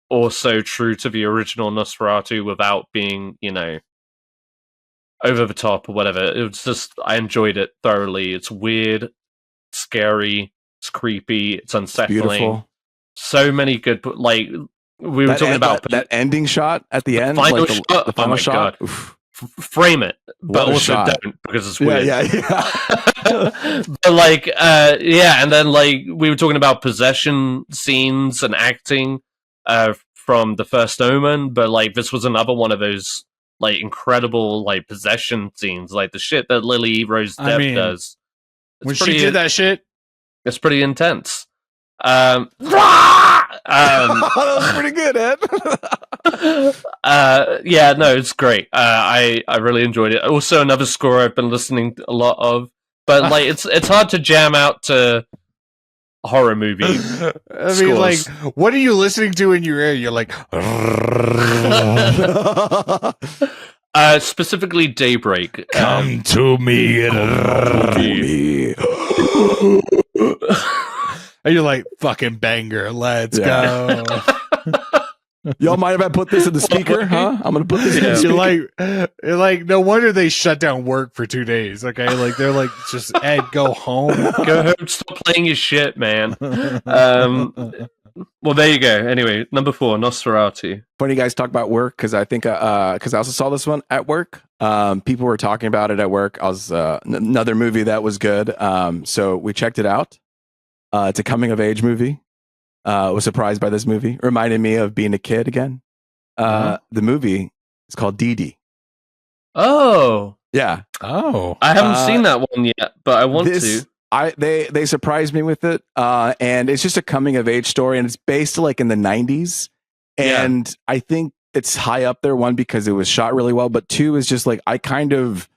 also true to the original Nosferatu without being, over the top or whatever. It was just, I enjoyed it thoroughly. It's weird, scary, it's creepy, it's unsettling. Beautiful. So many good, like we were talking about that ending shot at the end, final like shot. the final Oh my shot. God. Frame it, but What a also shot. don't because it's weird. Yeah. But like, yeah, and then like we were talking about possession scenes and acting from the First Omen, but like this was another one of those like incredible like possession scenes, like the shit that Lily Rose Depp does. When she did that shit, it's pretty intense. That was pretty good, Ed. Yeah, no, it's great. I really enjoyed it. Also, another score I've been listening to a lot of, but like it's hard to jam out to horror movie. I mean, like, what are you listening to in your ear? You're like, specifically Daybreak. come to me. And you're like, fucking banger, let's go. Y'all mind if I put this in the speaker? Huh? I'm gonna put this in the speaker. You're like, no wonder they shut down work for 2 days. Okay, like they're like, just Ed, go home. Go home, stop playing your shit, man. Well, there you go. Anyway, number 4, Nosferatu. Funny you guys talk about work because I think because I also saw this one at work. People were talking about it at work. I was another movie that was good. So we checked it out. It's a coming of age movie. Was surprised by this movie. Reminded me of being a kid again. The movie is called Dee Dee. Oh, Yeah. Oh, I haven't seen that one yet, but I want to. They surprised me with it, and it's just a coming of age story, and it's based like in the 90s, and I think it's high up there. One, because it was shot really well, but two is just like I kind of,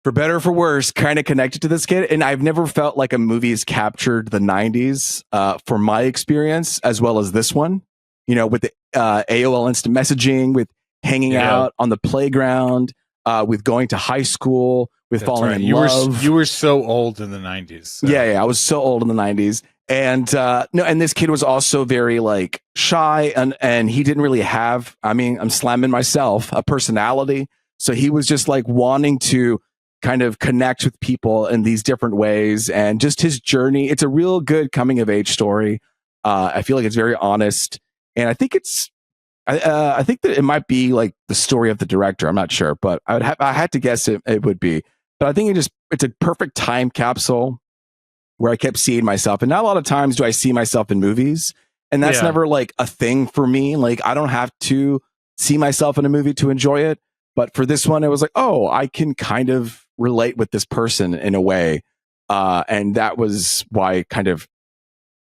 for better or for worse, kind of connected to this kid, and I've never felt like a movie has captured the 90s for my experience as well as this one. With the AOL instant messaging, with hanging out on the playground, with going to high school, with falling in love. You were so old in the 90s. So. Yeah, I was so old in the 90s. And and this kid was also very like shy, and he didn't really have, I'm slamming myself, a personality. So he was just like wanting to kind of connect with people in these different ways, and just his journey. It's a real good coming of age story. I feel like it's very honest, and I think I think that it might be like the story of the director. I'm not sure, but I had to guess it would be. But I think it's a perfect time capsule where I kept seeing myself. And not a lot of times do I see myself in movies. And that's never like a thing for me. Like I don't have to see myself in a movie to enjoy it. But for this one, it was like, oh, I can kind of relate with this person in a way. And that was why it kind of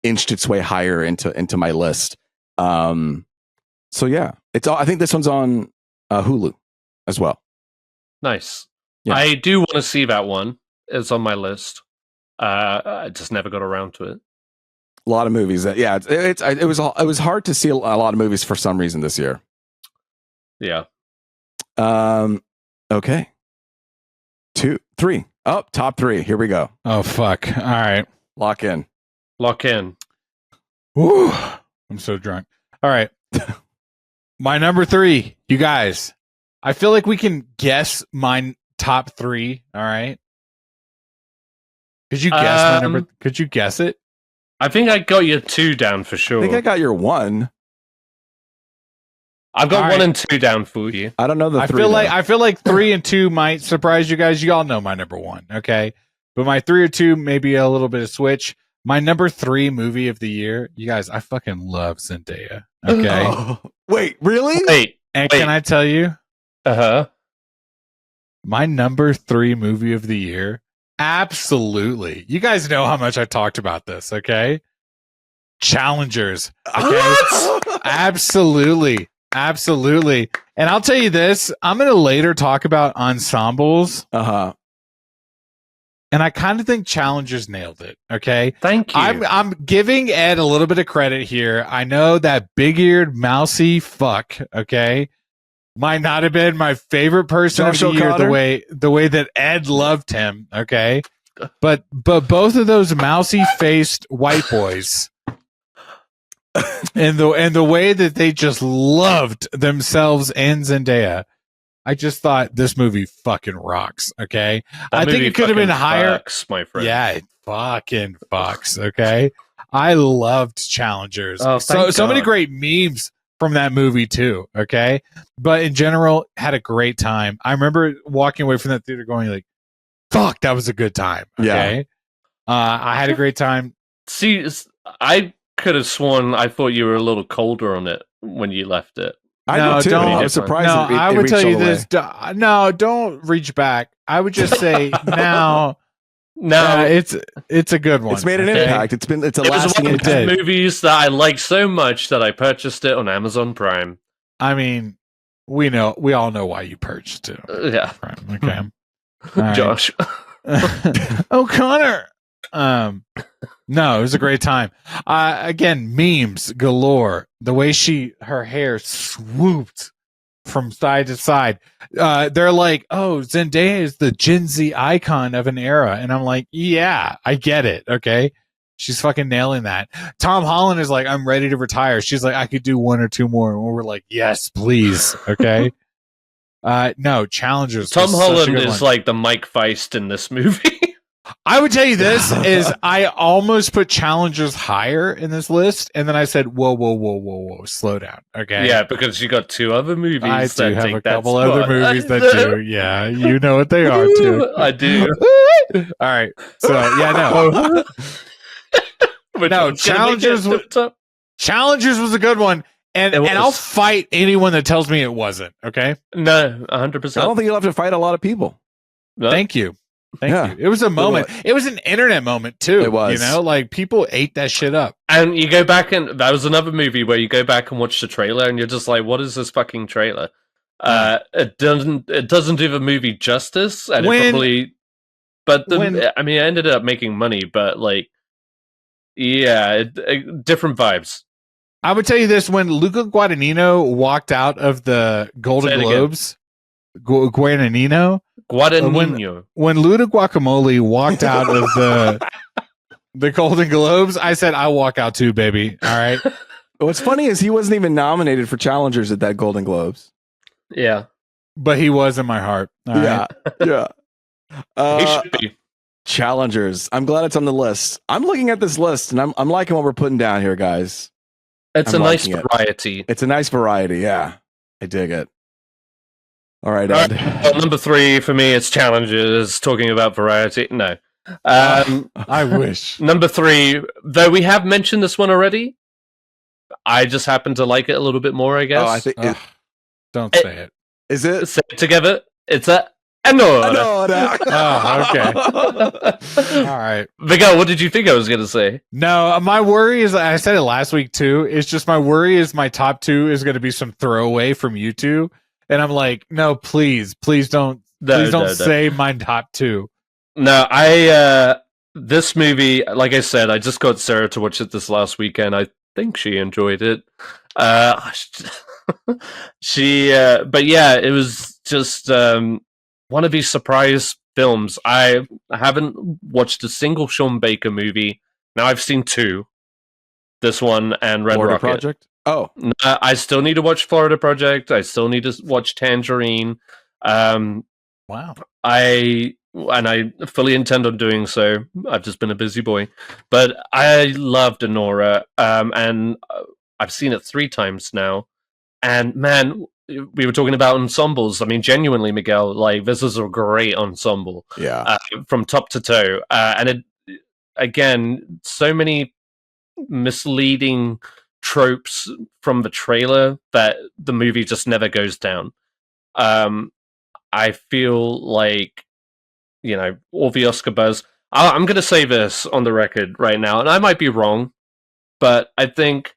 inched its way higher into my list. So yeah, I think this one's on Hulu as well. Nice. Yeah. I do want to see that one. It's on my list. I just never got around to it. A lot of movies. It was hard to see a lot of movies for some reason this year. Yeah. Okay. 2, 3. Oh, top 3. Here we go. Oh fuck! All right, Lock in. Lock in. Woo. I'm so drunk. All right, my number 3. You guys, I feel like we can guess my top 3. All right. Could you guess my number? Could you guess it? I think I got your 2 down for sure. I think I got your 1. I've got All 1 right. and 2 down for you. I don't know the 3. I feel like 3 and 2 might surprise you guys. You all know my number 1, okay? But my 3 or 2 maybe a little bit of switch. My number 3 movie of the year, you guys, I fucking love Zendaya. Okay. Oh, wait, really? Wait. And can I tell you, my number 3 movie of the year? Absolutely. You guys know how much I talked about this, okay? Challengers. Okay. Absolutely. Absolutely. And I'll tell you this, I'm going to later talk about ensembles. Uh-huh. and I kind of think Challengers nailed it. Okay, Thank you. I'm giving Ed a little bit of credit here. I know that big-eared, mousy fuck. Okay, might not have been my favorite person of the year the way that Ed loved him. Okay, but both of those mousy-faced white boys. and the way that they just loved themselves and Zendaya, I just thought this movie fucking rocks. Okay, I think it could have been higher. My friend. Yeah, it fucking fucks. Okay, I loved Challengers. Oh, so many great memes from that movie too. Okay, but in general, had a great time. I remember walking away from that theater going like, "Fuck, that was a good time." Okay, I had a great time. See, I could have sworn I thought you were a little colder on it when you left it. I do too. I was surprised. No, I would tell you this. No, don't reach back. I would just say now. No, it's a good one. It's made an impact. It's a lasting impact. It was one of the movies that I liked so much that I purchased it on Amazon Prime. I mean, we all know why you purchased it. Yeah. Prime. Okay. Josh. O'Connor. No, it was a great time. Again, memes galore. The way her hair swooped from side to side. They're like, "Oh, Zendaya is the Gen Z icon of an era," and I'm like, "Yeah, I get it." Okay, she's fucking nailing that. Tom Holland is like, "I'm ready to retire." She's like, "I could do one or two more," and we're like, "Yes, please." Okay. No, Challengers. Tom Holland is like the Mike Feist in this movie. I would tell you this is I almost put Challengers higher in this list, and then I said, whoa, slow down. Okay. Yeah, because you got two other movies. I do have a couple other movies that do. Yeah, you know what they are too. I do. All right. So yeah, no. No, Challengers was a good one. And I'll fight anyone that tells me it wasn't. Okay. No, 100%. I don't think you'll have to fight a lot of people. No? Thank you. Thank you. It was a moment. It was an internet moment too. It was. You know, like people ate that shit up. And you go back and that was another movie where you go back and watch the trailer and you're just like, what is this fucking trailer? It doesn't do the movie justice, and it probably. But it ended up making money, but like, yeah, different vibes. I would tell you this: when Luca Guadagnino walked out of the Golden Globes, Guadagnino. When Luda Guacamole walked out of the Golden Globes, I said, "I'll walk out too, baby." All right. What's funny is he wasn't even nominated for Challengers at that Golden Globes. Yeah, but he was in my heart. Yeah. He should be. Challengers. I'm glad it's on the list. I'm looking at this list, and I'm liking what we're putting down here, guys. It's a nice variety. It's a nice variety. Yeah, I dig it. All right, Ed. Well, number 3 for me, it's Challengers. Talking about variety, no. I wish. Number 3, though we have mentioned this one already, I just happen to like it a little bit more, I guess. Oh, I think don't say it. Is it? Say it together. It's a Anora. Oh, okay. All right. Miguel, what did you think I was going to say? No, my worry is, I said it last week too, it's just my worry is my top 2 is going to be some throwaway from you two. And I'm like, no, please don't say my top 2. No, this movie, like I said, I just got Sarah to watch it this last weekend. I think she enjoyed it. But yeah, it was just one of these surprise films. I haven't watched a single Sean Baker movie. Now I've seen 2. This one and Red Florida Rocket. Project? Oh. I still need to watch Florida Project. I still need to watch Tangerine. Wow. I fully intend on doing so. I've just been a busy boy. But I loved Anora, and I've seen it 3 times now. And man, we were talking about ensembles. I mean, genuinely, Miguel, like, this is a great ensemble. Yeah. From top to toe. And it, again, so many misleading tropes from the trailer that the movie just never goes down. I feel like, you know, all the Oscar buzz. I'm going to say this on the record right now, and I might be wrong, but I think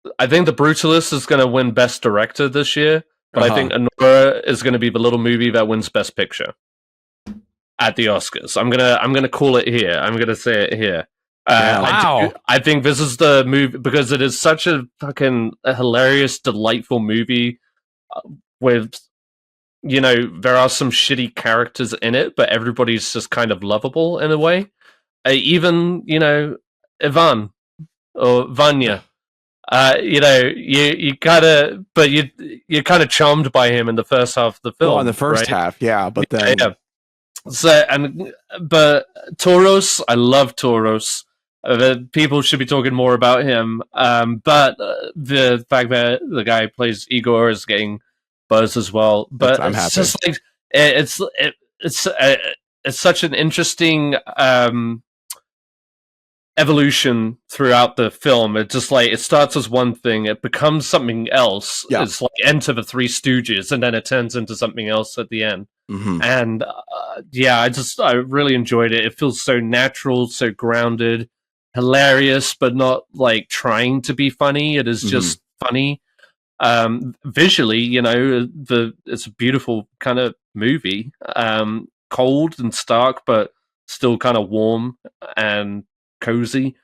The Brutalist is going to win Best Director this year, but I think Anora is going to be the little movie that wins Best Picture. at the Oscars. I'm gonna call it here. I'm gonna say it here. Wow. I think this is the movie because it is such a fucking hilarious, delightful movie with, there are some shitty characters in it, but everybody's just kind of lovable in a way. Even, Ivan or Vanya. You kind of, but you're kind of charmed by him in the first half of the film. Well, in the first half, yeah, but then So, but Toros, I love Toros. People should be talking more about him. But the fact that the guy who plays Igor is getting buzz as well. But I'm it's happy. just like it's such an interesting evolution throughout the film. It just like it starts as one thing, it becomes something else. Yeah. It's like Enter the Three Stooges, and then it turns into something else at the end. Mhm. And I really enjoyed it. It feels so natural, so grounded, hilarious, but not like trying to be funny. It is just funny. Visually, it's a beautiful kind of movie. Cold and stark, but still kind of warm and cozy.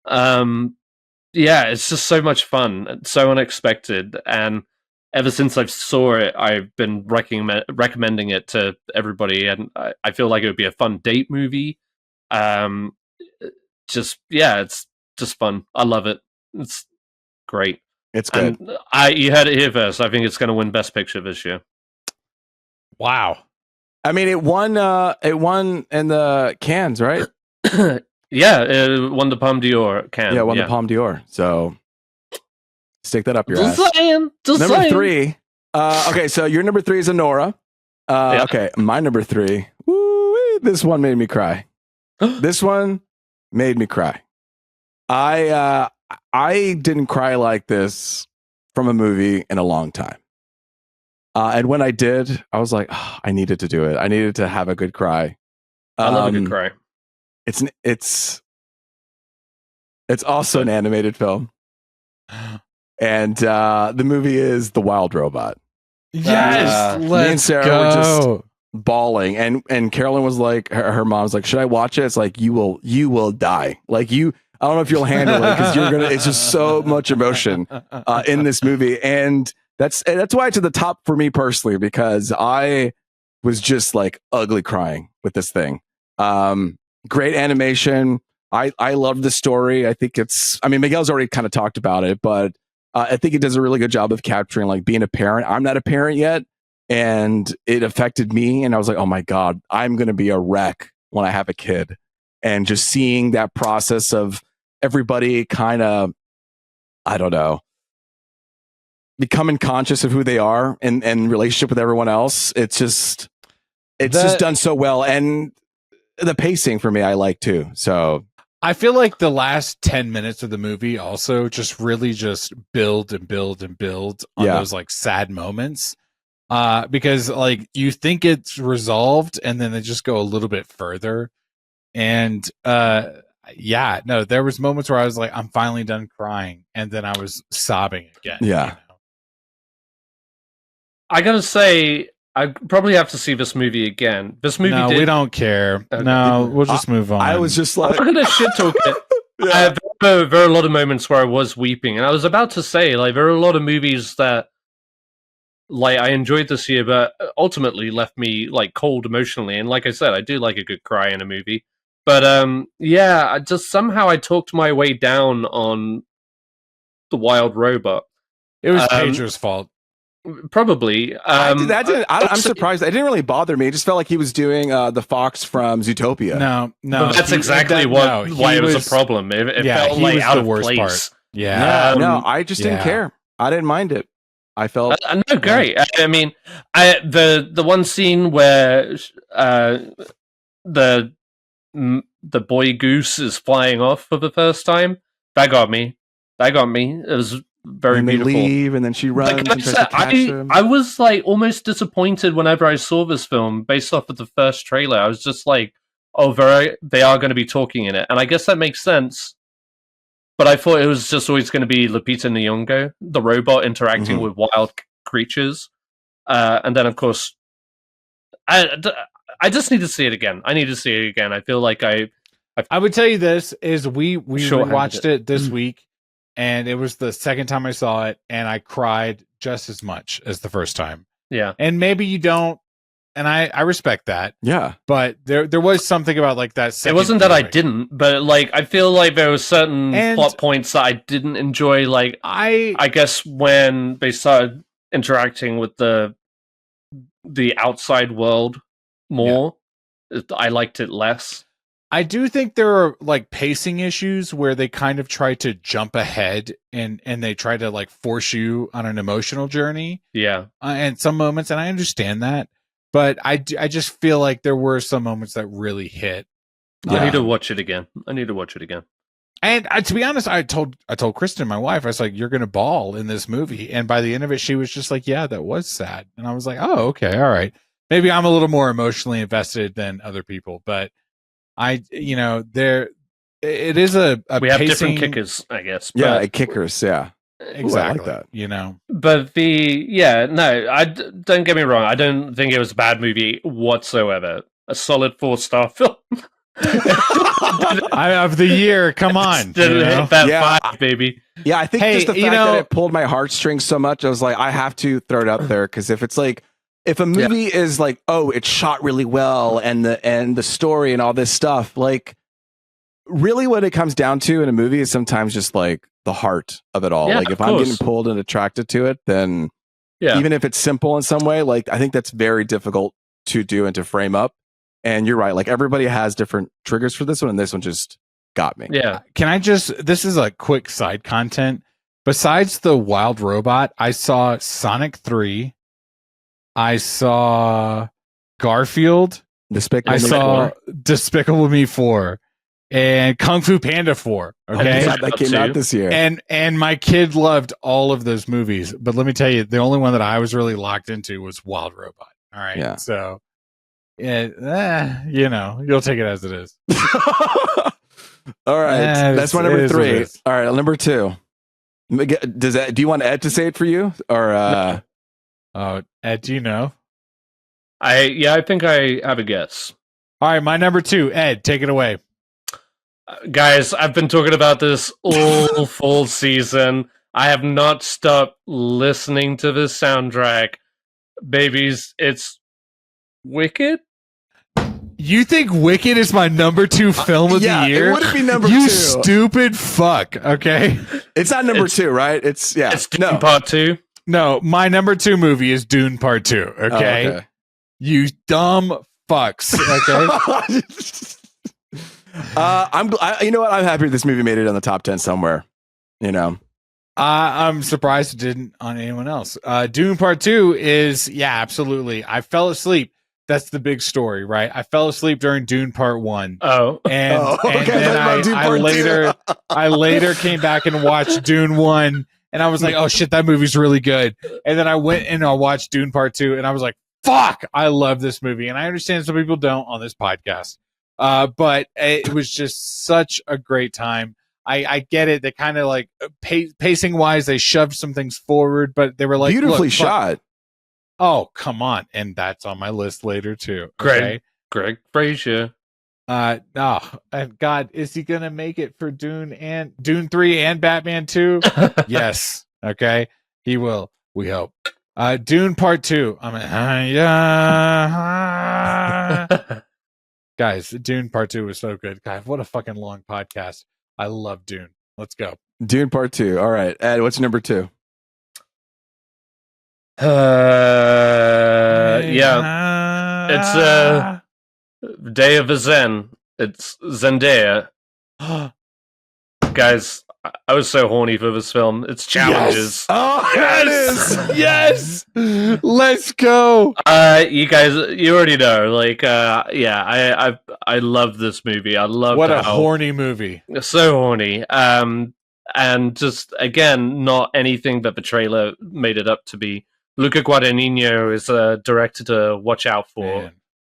It's just so much fun, so unexpected, and ever since I saw it, I've been recommending it to everybody, and I feel like it would be a fun date movie. It's just fun. I love it. It's great. It's good. And you heard it here first. I think it's going to win Best Picture this year. Wow. I mean, it won in the Cannes, right? Yeah, it won the Palme d'Or. Yeah, it won the Palme d'Or. So stick that up your ass. Just saying. Number 3. Okay, so your number 3 is Anora. Okay, my number 3. Woo, this one made me cry. This one made me cry. I didn't cry like this from a movie in a long time. And when I did, I was like, I needed to do it. I needed to have a good cry. I love a good cry. It's also an animated film. And the movie is The Wild Robot. Yes, Me and let's Sarah go. were just bawling, and Carolyn was like, her mom's like, should I watch it? It's like, you will die. Like I don't know if you'll handle it because it's just so much emotion in this movie. And that's why it's at the top for me personally, because I was just like ugly crying with this thing. Great animation. I love the story. I think Miguel's already kind of talked about it, but I think it does a really good job of capturing like being a parent. I'm not a parent yet, and it affected me. And I was like, oh my God, I'm going to be a wreck when I have a kid. And just seeing that process of everybody kind of, I don't know, becoming conscious of who they are and relationship with everyone else. It's just done so well. And the pacing for me, I like too. So I feel like the last 10 minutes of the movie also just really just build and build and build on those like sad moments. Because like you think it's resolved and then they just go a little bit further. And there was moments where I was like, I'm finally done crying, and then I was sobbing again. Yeah. I gotta say, I probably have to see this movie again. This movie we don't care. Okay. No, we'll just move on. I was just like, I'm not gonna shit talk it. There were a lot of moments where I was weeping, and I was about to say, like, there are a lot of movies that, like, I enjoyed this year, but ultimately left me like cold emotionally. And like I said, I do like a good cry in a movie. But I just somehow I talked my way down on The Wild Robot. It was Pedro's fault. Probably. I'm surprised. It didn't really bother me. It just felt like he was doing the Fox from Zootopia. No. But that's exactly why it was a problem. It felt like out of place. Part. Yeah. No, I just didn't care. I didn't mind it. I felt no, great. I mean, the one scene where the boy goose is flying off for the first time, that got me. It was very and beautiful. They leave, and then she runs and tries to catch him. I was like almost disappointed whenever I saw this film based off of the first trailer. I was just like, oh, they are going to be talking in it. And I guess that makes sense. But I thought it was just always going to be Lupita Nyong'o, the robot interacting with wild creatures. And then, of course, I I just need to see it again. I need to see it again. I feel like I would tell you this is we Short-handed watched it this week, and it was the second time I saw it, and I cried just as much as the first time. yeah. And maybe you don't, and I respect that, Yeah. but there was something about like that. It Second wasn't that I viewing. didn't, but like I feel like there were certain And- plot points that I didn't enjoy. Like I I guess when they started interacting with the outside world more, I liked it less. I do think there are like pacing issues where they kind of try to jump ahead and they try to like force you on an emotional journey Yeah, and some moments, and I understand that, but I just feel like there were some moments that really hit. I need to watch it again. And to be honest, I told Kristen, my wife, I was like, "You're gonna bawl in this movie," and by the end of it, she was just like, "Yeah, that was sad," and I was like, "Oh, okay, all right." Maybe I'm a little more emotionally invested than other people, but it is a We have pacing, different kickers, I guess. Yeah, But, kickers. Yeah. exactly. that. but don't get me wrong. I don't think it was a bad movie whatsoever. A solid 4-star film. Of the year, come on, Didn't you know? hit that Yeah. 5, baby. Yeah, I think Hey, just the you fact know- that it pulled my heartstrings so much, I was like, I have to throw it up there, because if it's like, if a movie is like, oh, it's shot really well and the story and all this stuff, like, really what it comes down to in a movie is sometimes just like the heart of it all. Yeah, Like if of I'm course. getting pulled and attracted to it, then Yeah. even if it's simple in some way, like I think that's very difficult to do and to frame up. And you're right, like everybody has different triggers for this one, and this one just got me. Yeah. Can I just? This is a quick side content. Besides the wild robot, I saw Sonic 3. I saw Garfield. Despicable I Me saw 4. Despicable Me 4 and Kung Fu Panda 4. Okay. Yeah. that came out this year. And my kid loved all of those movies. But let me tell you, the only one that I was really locked into was Wild Robot. All right. Yeah. So, you'll take it as it is. All right, that's my it number is what it 3. is. All right, number 2. Do you want Ed to say it for you, or Ed, do you know? I think I have a guess. All right, my number 2, Ed, take it away. Guys, I've been talking about this all fall season. I have not stopped listening to this soundtrack. Babies, it's Wicked? You think Wicked is my number 2 film of the year? it wouldn't be number you 2. stupid fuck. Okay. It's not number 2, right? It's It's Dune no. Part 2. No, my number 2 movie is Dune Part 2. Okay. Oh, okay. You dumb fucks. Okay. You know what? I'm happy this movie made it on the top 10 somewhere. You know, I'm surprised it didn't on anyone else. Dune Part 2 is, absolutely. I fell asleep. That's the big story, right? I fell asleep during Dune Part 1. Oh. And, okay, and then about Dune I Part 2. I later came back and watched Dune 1, and I was like, oh shit, that movie's really good. And then I went and I watched Dune Part 2, and I was like, fuck, I love this movie. And I understand some people don't on this podcast. But it was just such a great time. I get it. They kind of like pacing wise, they shoved some things forward, but they were like beautifully look, shot. Oh, come on. And that's on my list later too. Greg Fraser. And God, is he gonna make it for Dune 3 and Batman 2? Yes. Okay. He will. We hope. Dune Part 2. Guys, Dune Part 2 was so good. God, what a fucking long podcast. I love Dune. Let's go. Dune Part 2. All right, Ed, what's number 2? It's Day of the Zen. It's Zendaya. Guys, I was so horny for this film. It's challenges. Yes. Oh, Yes! Yes! Let's go. You guys, you already know. Like, I love this movie. I love What a horny movie. so horny. And just again, not anything that the trailer made it up to be. Luca Guadagnino is a director to watch out for.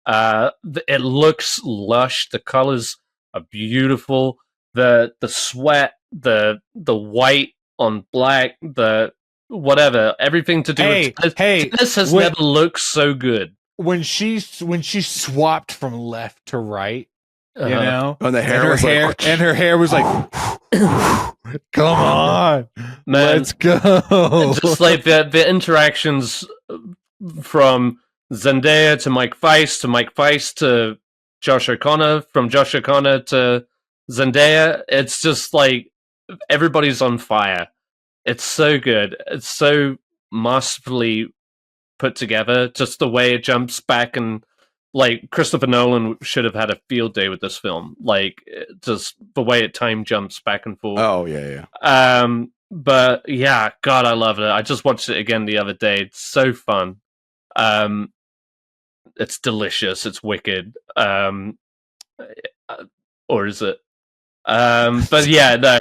Man. It looks lush. The colors are beautiful. The sweat, the white on black, the whatever, everything to do with Hey, this has wait. never looked so good. when she swapped from left to right, you know, And the hair and her was hair like, and her hair was like, come on, Man, let's go. just like the interactions from Zendaya to Mike Feist to Josh O'Connor, from Josh O'Connor to Zendaya, it's just like everybody's on fire. It's so good. It's so masterfully put together. Just the way it jumps back, and like Christopher Nolan should have had a field day with this film. Like just the way it time jumps back and forth. oh yeah. But yeah, God, I love it. I just watched it again the other day. It's so fun. It's delicious. It's wicked. Or is it? But yeah, no.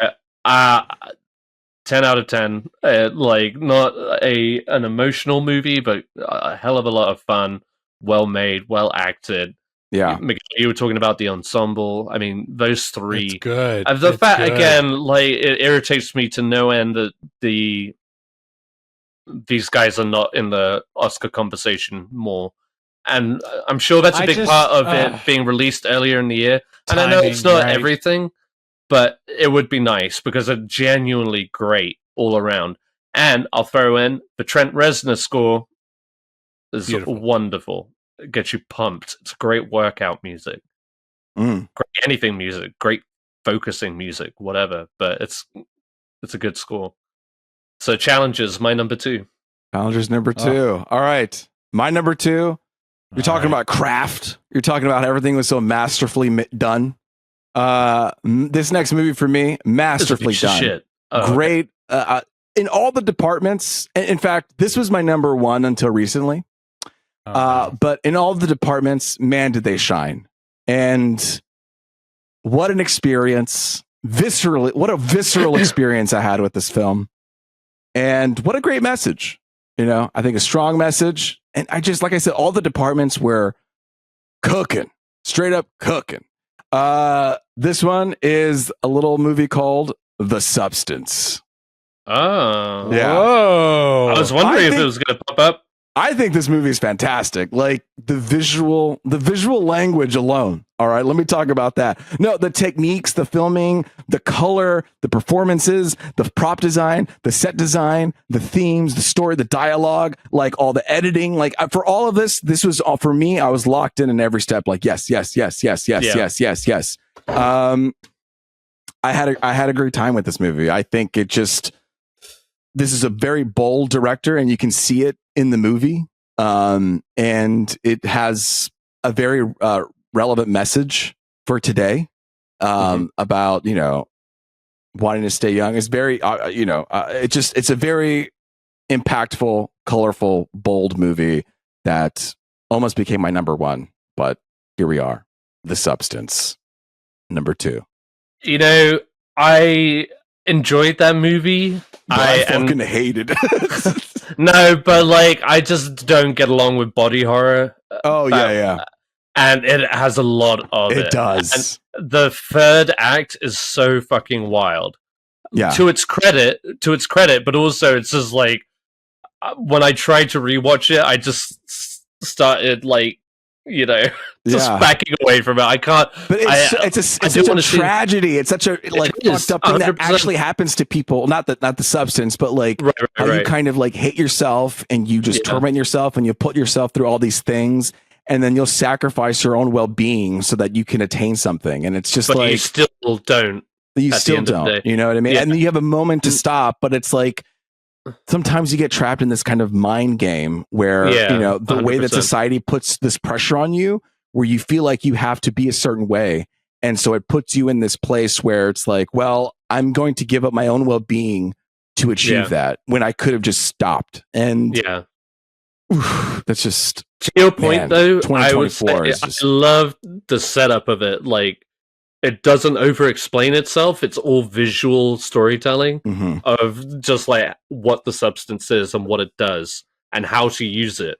10 out of 10. Like not an emotional movie, but a hell of a lot of fun. Well made, well acted. Yeah. Miguel, you were talking about the ensemble. I mean, those three. It's good. The It's fact good. again, like it irritates me to no end that these guys are not in the Oscar conversation more, and I'm sure that's a big part of it being released earlier in the year. And I know it's not everything, but it would be nice because they're genuinely great all around. And I'll throw in the Trent Reznor score is wonderful. It gets you pumped. It's great workout music. Great anything music, great focusing music, whatever. But it's a good score. So Challengers, my number 2. Challengers number 2. All right. My number 2. You're talking about craft. You're talking about everything was so masterfully done. This next movie for me, masterfully done. Shit. Great. In all the departments. In fact, this was my number 1 until recently. But in all the departments, man, did they shine. And what an experience. What a visceral experience I had with this film. And what a great message. You know, I think a strong message. And I just, like I said, all the departments were cooking, straight up cooking. This one is a little movie called The Substance. Oh. Yeah. Whoa. I was wondering if it was going to pop up. I think this movie is fantastic. Like the visual language alone. All right, let me talk about that. No, the techniques, the filming, the color, the performances, the prop design, the set design, the themes, the story, the dialogue, like all the editing, like for all of this was all for me. I was locked in every step. Like yes. I had a great time with this movie. I think this is a very bold director, and you can see it in the movie. And it has a very relevant message for today about, you know, wanting to stay young. It's very, it's a very impactful, colorful, bold movie that almost became my number 1. But here we are. The Substance, number 2. You know, I enjoyed that movie. I fucking hated it. No, but like I just don't get along with body horror. Oh yeah. And it has a lot of it. It does. And the third act is so fucking wild. Yeah. To its credit, but also it's just like when I tried to rewatch it, I just started like, you know, just backing away from it. I can't. But it's such a tragedy. It's such a like fucked up thing 100%. that actually happens to people. Not the substance, but like how you kind of like hate yourself and you just torment yourself and you put yourself through all these things, and then you'll sacrifice your own well-being so that you can attain something. And it's just but like you still don't. You still don't. You know what I mean? Yeah. And you have a moment to stop, but it's like sometimes you get trapped in this kind of mind game where, you know, the 100%. Way that society puts this pressure on you, where you feel like you have to be a certain way. And so it puts you in this place where it's like, well, I'm going to give up my own well-being to achieve that when I could have just stopped. And that's just, to your point, though, I would say I just... love the setup of it. Like, it doesn't over-explain itself. It's all visual storytelling of just like what the substance is and what it does and how to use it.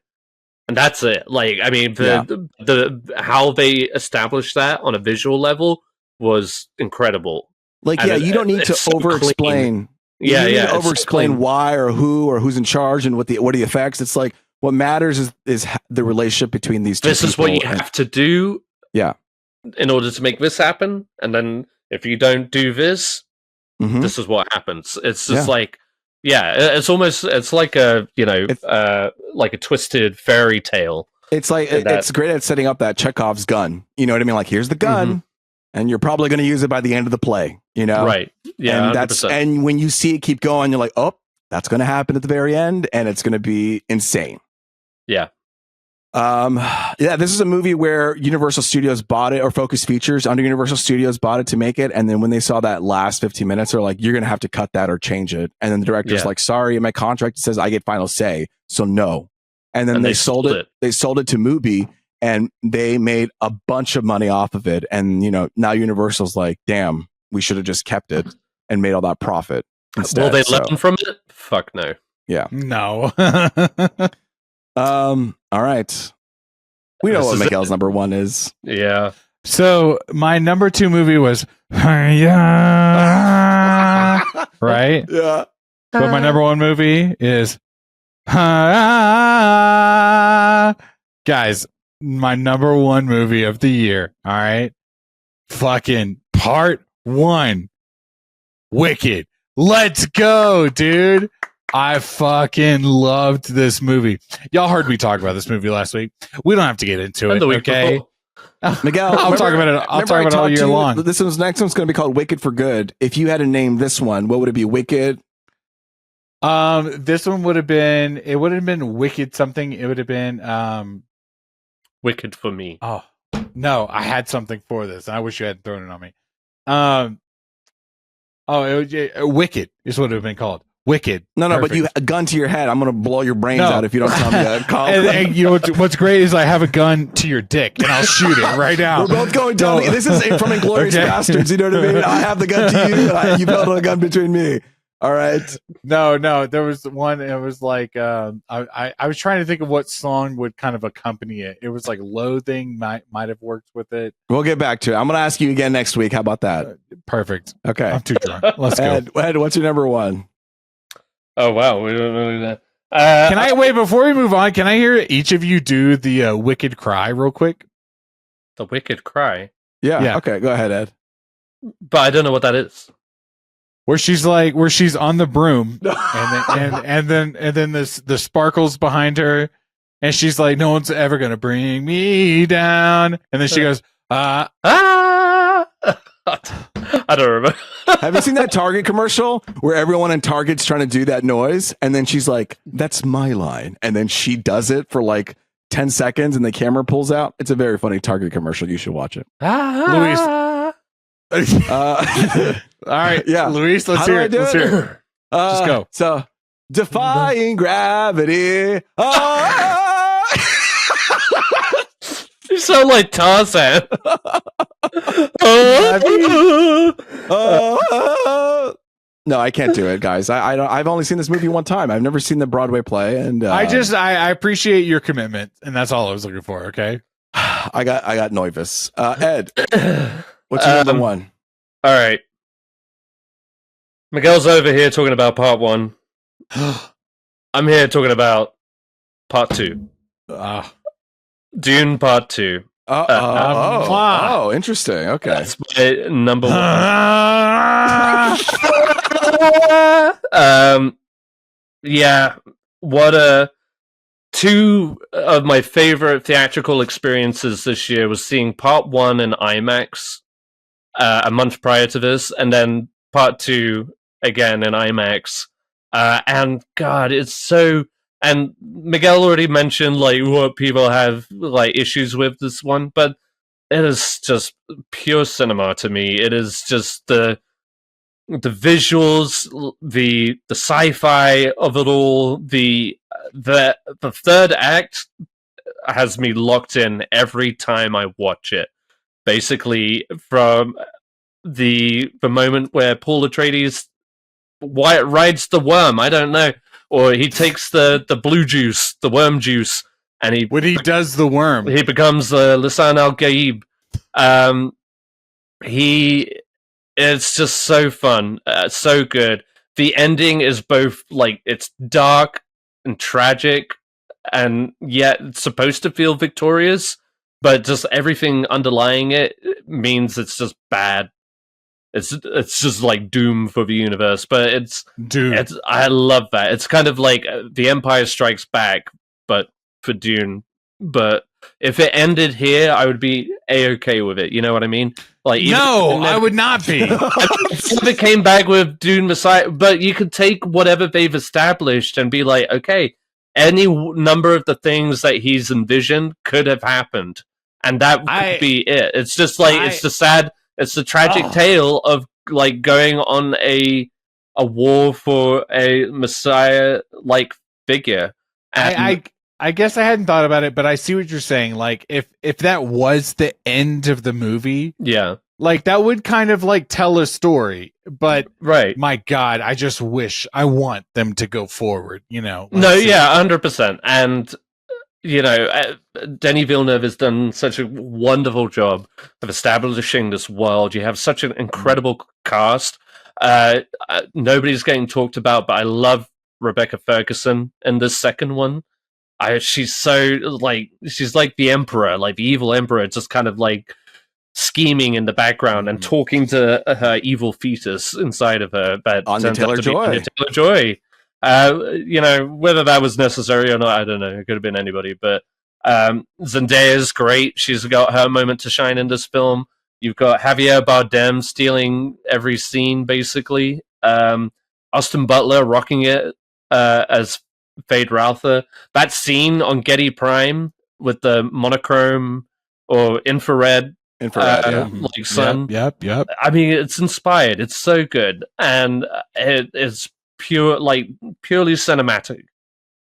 And that's it. Like, I mean, the how they established that on a visual level was incredible. Like, and you don't need to over-explain. You don't need to over-explain why or who or who's in charge and what the effects. It's like, What matters is the relationship between these two. This is what you people, have to do. Yeah. In order to make this happen, and then if you don't do this, Mhm. this is what happens. It's just Yeah. like, it's like a like a twisted fairy tale. It's like And that- it's great at setting up that Chekhov's gun. You know what I mean? Like, here's the gun, and you're probably going to use it by the end of the play. You know, Right? Yeah, And 100%. and when you see it keep going, you're like, oh, that's going to happen at the very end, and it's going to be insane. Yeah. This is a movie where Universal Studios bought it, or Focus Features under Universal Studios bought it to make it. And then when they saw that last 15 minutes, they're like, you're going to have to cut that or change it. And then the director's Yeah. like, sorry, in my contract, it says I get final say. So no. And then And they sold it. They sold it to Mubi, and they made a bunch of money off of it. And, you know, now Universal's like, damn, we should have just kept it and made all that profit instead. Will they So, learn from it? Fuck no. yeah. No. All right. We know This what is Miguel's number one is. Yeah. So my number 2 movie was right? Yeah. But my number 1 movie is guys, my number 1 movie of the year. All right. Fucking part 1. Wicked. Let's go, dude. I fucking loved this movie. Y'all heard me talk about this movie last week. We don't have to get into And it, the week okay? before. Miguel, I'll talk about it. I'll talk about it all year long. This next one's going to be called Wicked for Good. If you had to name this one, what would it be? Wicked? This one would have been. It would have been Wicked something. It would have been. Wicked for me. Oh no, I had something for this. I wish you hadn't thrown it on me. Wicked is what it would have been called. Wicked. No, but Perfect. you a gun to your head. I'm going to blow your brains No. out if you don't tell me that. And you know what's great is I have a gun to your dick and I'll shoot it right now. We're both going down. No. This is from Inglourious Okay. Bastards. You know what I mean? I have the gun to you, and you build a gun between me. All right. No. There was one. It was like I was trying to think of what song would kind of accompany it. It was like Loathing might have worked with it. We'll get back to it. I'm going to ask you again next week. How about that? Perfect. Okay. I'm too drunk. Let's go. Ed, what's your number one? Oh wow, we don't know that. Can I wait before we move on? Can I hear each of you do the Wicked cry real quick? The Wicked Cry, Yeah. Okay. Go ahead, Ed. but I don't know what that is. Where she's on the broom and then the sparkles behind her, and she's like, no one's ever gonna bring me down, and then she goes, Ah! I don't remember. Have you seen that Target commercial where everyone in Target's trying to do that noise? And then she's like, that's my line. And then she does it for like 10 seconds and the camera pulls out. It's a very funny Target commercial. You should watch it. Luis. All right, yeah. Luis, let's How do hear I it. do Let's it? hear it. Just go. So, defying gravity. You sound like Tarzan. No, I can't do it, guys. I've only seen this movie one time. I've never seen the Broadway play, and I appreciate your commitment, and that's all I was looking for. Okay. I got nervous. Ed, what's your number one? All right. Miguel's over here talking about part 1. I'm here talking about part 2. Dune Part 2. Oh, interesting. Okay. That's my number 1. Yeah, what 2 of my favorite theatrical experiences this year was seeing part 1 in IMAX a month prior to this, and then part 2 again in IMAX. And God, it's so. And Miguel already mentioned like what people have like issues with this one, but it is just pure cinema to me. It is just the visuals, the sci-fi of it all. The third act has me locked in every time I watch it. Basically, from the moment where Paul Atreides rides the worm, I don't know, or he takes the blue juice, the worm juice, and when he does the worm, he becomes Lisan al Gaib. It's just so fun, so good. The ending is both like it's dark and tragic and yet it's supposed to feel victorious, but just everything underlying it means it's just bad. It's just like doom for the universe, but Dude. I love that. It's kind of like The Empire Strikes Back, but for Dune. But if it ended here, I would be a-okay with it. You know what I mean? Like, No, I would not be. if it came back with Dune Messiah, but you could take whatever they've established and be like, okay, any number of the things that he's envisioned could have happened, and that could be it. It's just like it's the sad, it's the tragic tale of like going on a war for a Messiah like figure. And I guess I hadn't thought about it, but I see what you're saying. Like, if that was the end of the movie, yeah, like that would kind of like tell a story. But right, my God, I just wish I want them to go forward. You know? No, yeah, 100%. And you know, Denis Villeneuve has done such a wonderful job of establishing this world. You have such an incredible cast. Nobody's getting talked about, but I love Rebecca Ferguson in this second one. She's so like she's like the emperor, like the evil emperor, just kind of like scheming in the background and talking to her evil fetus inside of her. But Anya Taylor-Joy. You know, whether that was necessary or not, I don't know. It could have been anybody. But Zendaya's great. She's got her moment to shine in this film. You've got Javier Bardem stealing every scene, basically. Austin Butler rocking it as Fade Raltha. That scene on Getty Prime with the monochrome or infrared like sun. Yep. I mean, it's inspired. It's so good, and it is purely cinematic.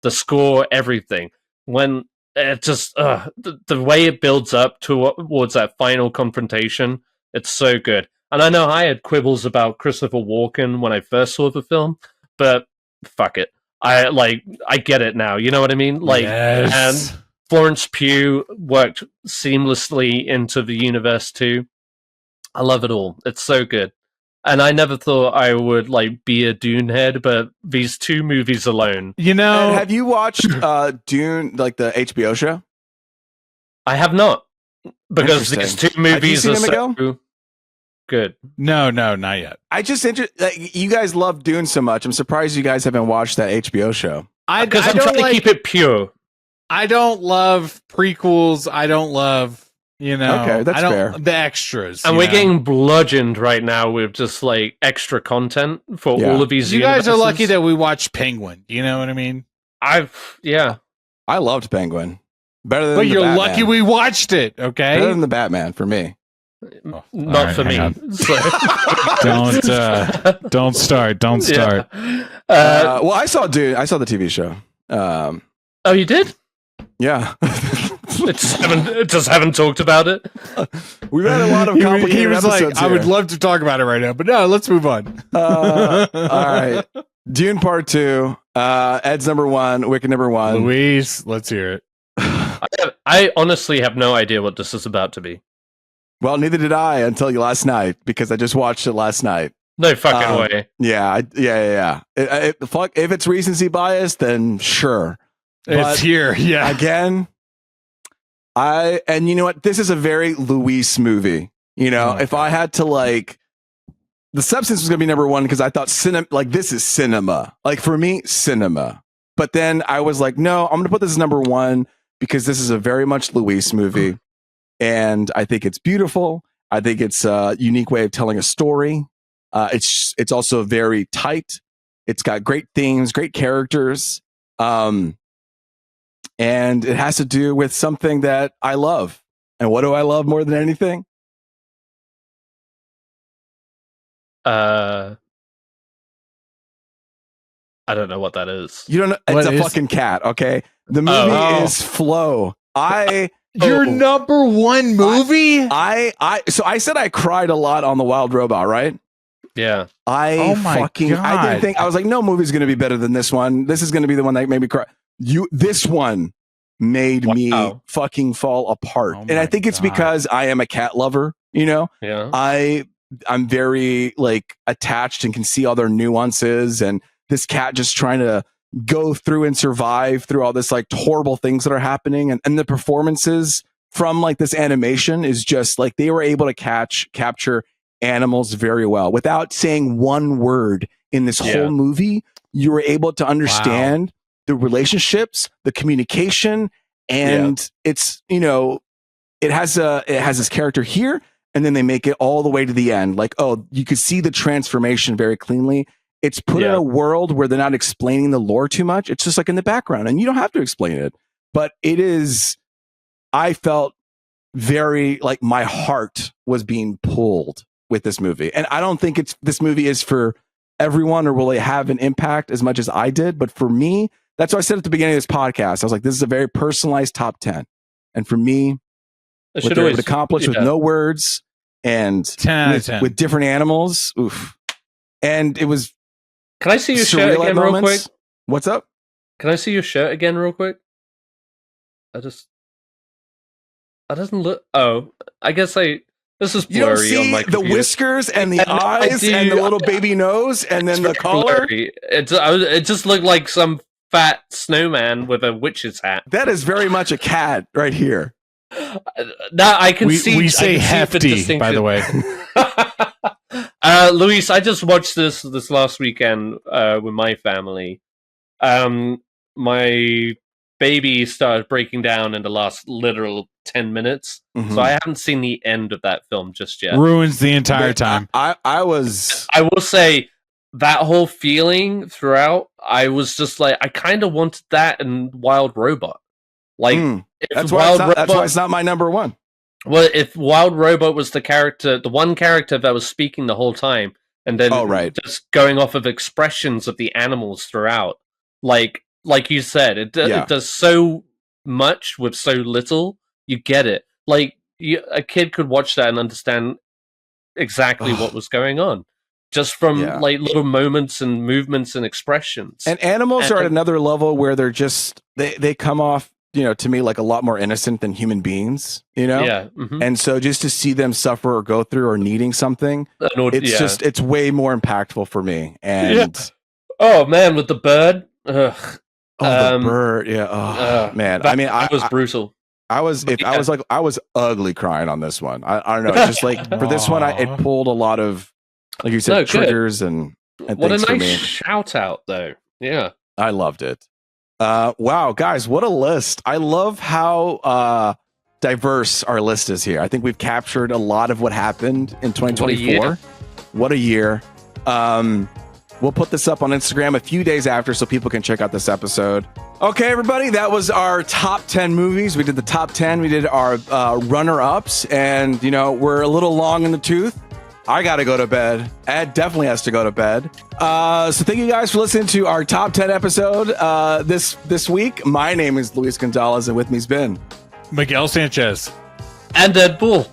The score, everything. When it just the way it builds up towards that final confrontation, it's so good. And I know I had quibbles about Christopher Walken when I first saw the film, but fuck it. I get it now. You know what I mean? Like, yes. And Florence Pugh worked seamlessly into the universe too. I love it all. It's so good. And I never thought I would like be a Dune head, but these two movies alone. You know, have you watched Dune, like the HBO show? I have not, because these two movies are so good. No, not yet. I just you guys love Dune so much. I'm surprised you guys haven't watched that HBO show. Because I'm trying to keep it pure. I don't love prequels. I don't love, okay, that's fair. The extras. And we're getting bludgeoned right now with just like extra content for all of these. You guys are lucky that we watched Penguin. You know what I mean? I loved Penguin. Better than but the you're Batman. Lucky we watched it. Okay, better than the Batman for me. Not for me. So. Don't start. Don't start. Well, I saw Dune. I saw the TV show. Oh, you did? Yeah. just haven't talked about it. We've had a lot of complicated he was episodes like, I would love to talk about it right now, but no, let's move on. All right. Dune Part II. Ed's number one. Wicked number one. Louise, let's hear it. I honestly have no idea what this is about to be. Well, neither did I until last night, because I just watched it last night. No fucking way. Yeah. Fuck, if it's recency bias, then sure. It's here. Yeah. Again, and you know what? This is a very Luis movie. You know, if I had to like, the substance was going to be number one because I thought this is cinema. Like for me, cinema. But then I was like, no, I'm going to put this as number one because this is a very much Luis movie. And I think it's beautiful. I think it's a unique way of telling a story. It's also very tight. It's got great themes, great characters. And it has to do with something that I love. And what do I love more than anything? I don't know what that is. You don't know? It's a fucking cat, okay? The movie is Flow. Your number one movie? So I said I cried a lot on The Wild Robot, right? Yeah. I didn't think, I was like, no movie's going to be better than this one. This is going to be the one that made me cry. This one made me fucking fall apart. And I think it's because I am a cat lover, you know? Yeah. I'm very like attached and can see all their nuances, and this cat just trying to go through and survive through all this like horrible things that are happening, and the performances from like this animation is just like they were able to capture animals very well without saying one word in this whole movie. You were able to understand the relationships, the communication, and it's, you know, it has this character here, and then they make it all the way to the end. Like, oh, you could see the transformation very cleanly. It's put in a world where they're not explaining the lore too much. It's just like in the background, and you don't have to explain it. But it is, I felt very like my heart was being pulled with this movie. And I don't think this movie is for everyone or will it have an impact as much as I did. But for me, that's what I said at the beginning of this podcast. I was like, this is a very personalized top 10. And for me, what they would accomplish with no words and with different animals. Oof. And it was. Can I see your shirt again real quick? What's up? Can I see your shirt again real quick? That doesn't look. Oh, I guess this is blurry. You don't see on my the whiskers and the eyes and the little baby nose and then the collar. It just looked like some fat snowman with a witch's hat. That is very much a cat right here. Now I can see. We say hefty, by the way. Luis, I just watched this last weekend with my family. My baby started breaking down in the last literal 10 minutes. Mm-hmm. So I haven't seen the end of that film just yet. Ruins the entire time. I will say that whole feeling throughout, I was just like, I kind of wanted that in Wild Robot. Like, that's why it's not my number one. Well, if Wild Robot was the one character that was speaking the whole time, and then just going off of expressions of the animals throughout, like you said, it does so much with so little. You get it. Like a kid could watch that and understand exactly what was going on, just from like little moments and movements and expressions. And animals are at another level where they're just they come off, you know, to me like a lot more innocent than human beings, you know? Yeah. Mm-hmm. And so just to see them suffer or go through or needing something, it's way more impactful for me. And oh man, with the bird. Ugh. The bird. Yeah. Oh man. I mean, it was brutal. I was ugly crying on this one. I don't know. It's just like for this one, it pulled a lot of, like you said, triggers and what things a for me. nice shout out though. Yeah. I loved it. Wow, guys, what a list. I love how diverse our list is here. I think we've captured a lot of what happened in 2024. What a year. We'll put this up on Instagram a few days after so people can check out this episode. Okay, everybody, that was our top 10 movies. We did the top 10. We did our runner-ups, and, you know, we're a little long in the tooth. I got to go to bed. Ed definitely has to go to bed. So thank you guys for listening to our top 10 episode this week. My name is Luis Gonzalez, and with me's been Miguel Sanchez and Deadpool.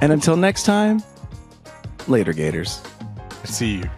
And until next time, later, Gators. See you.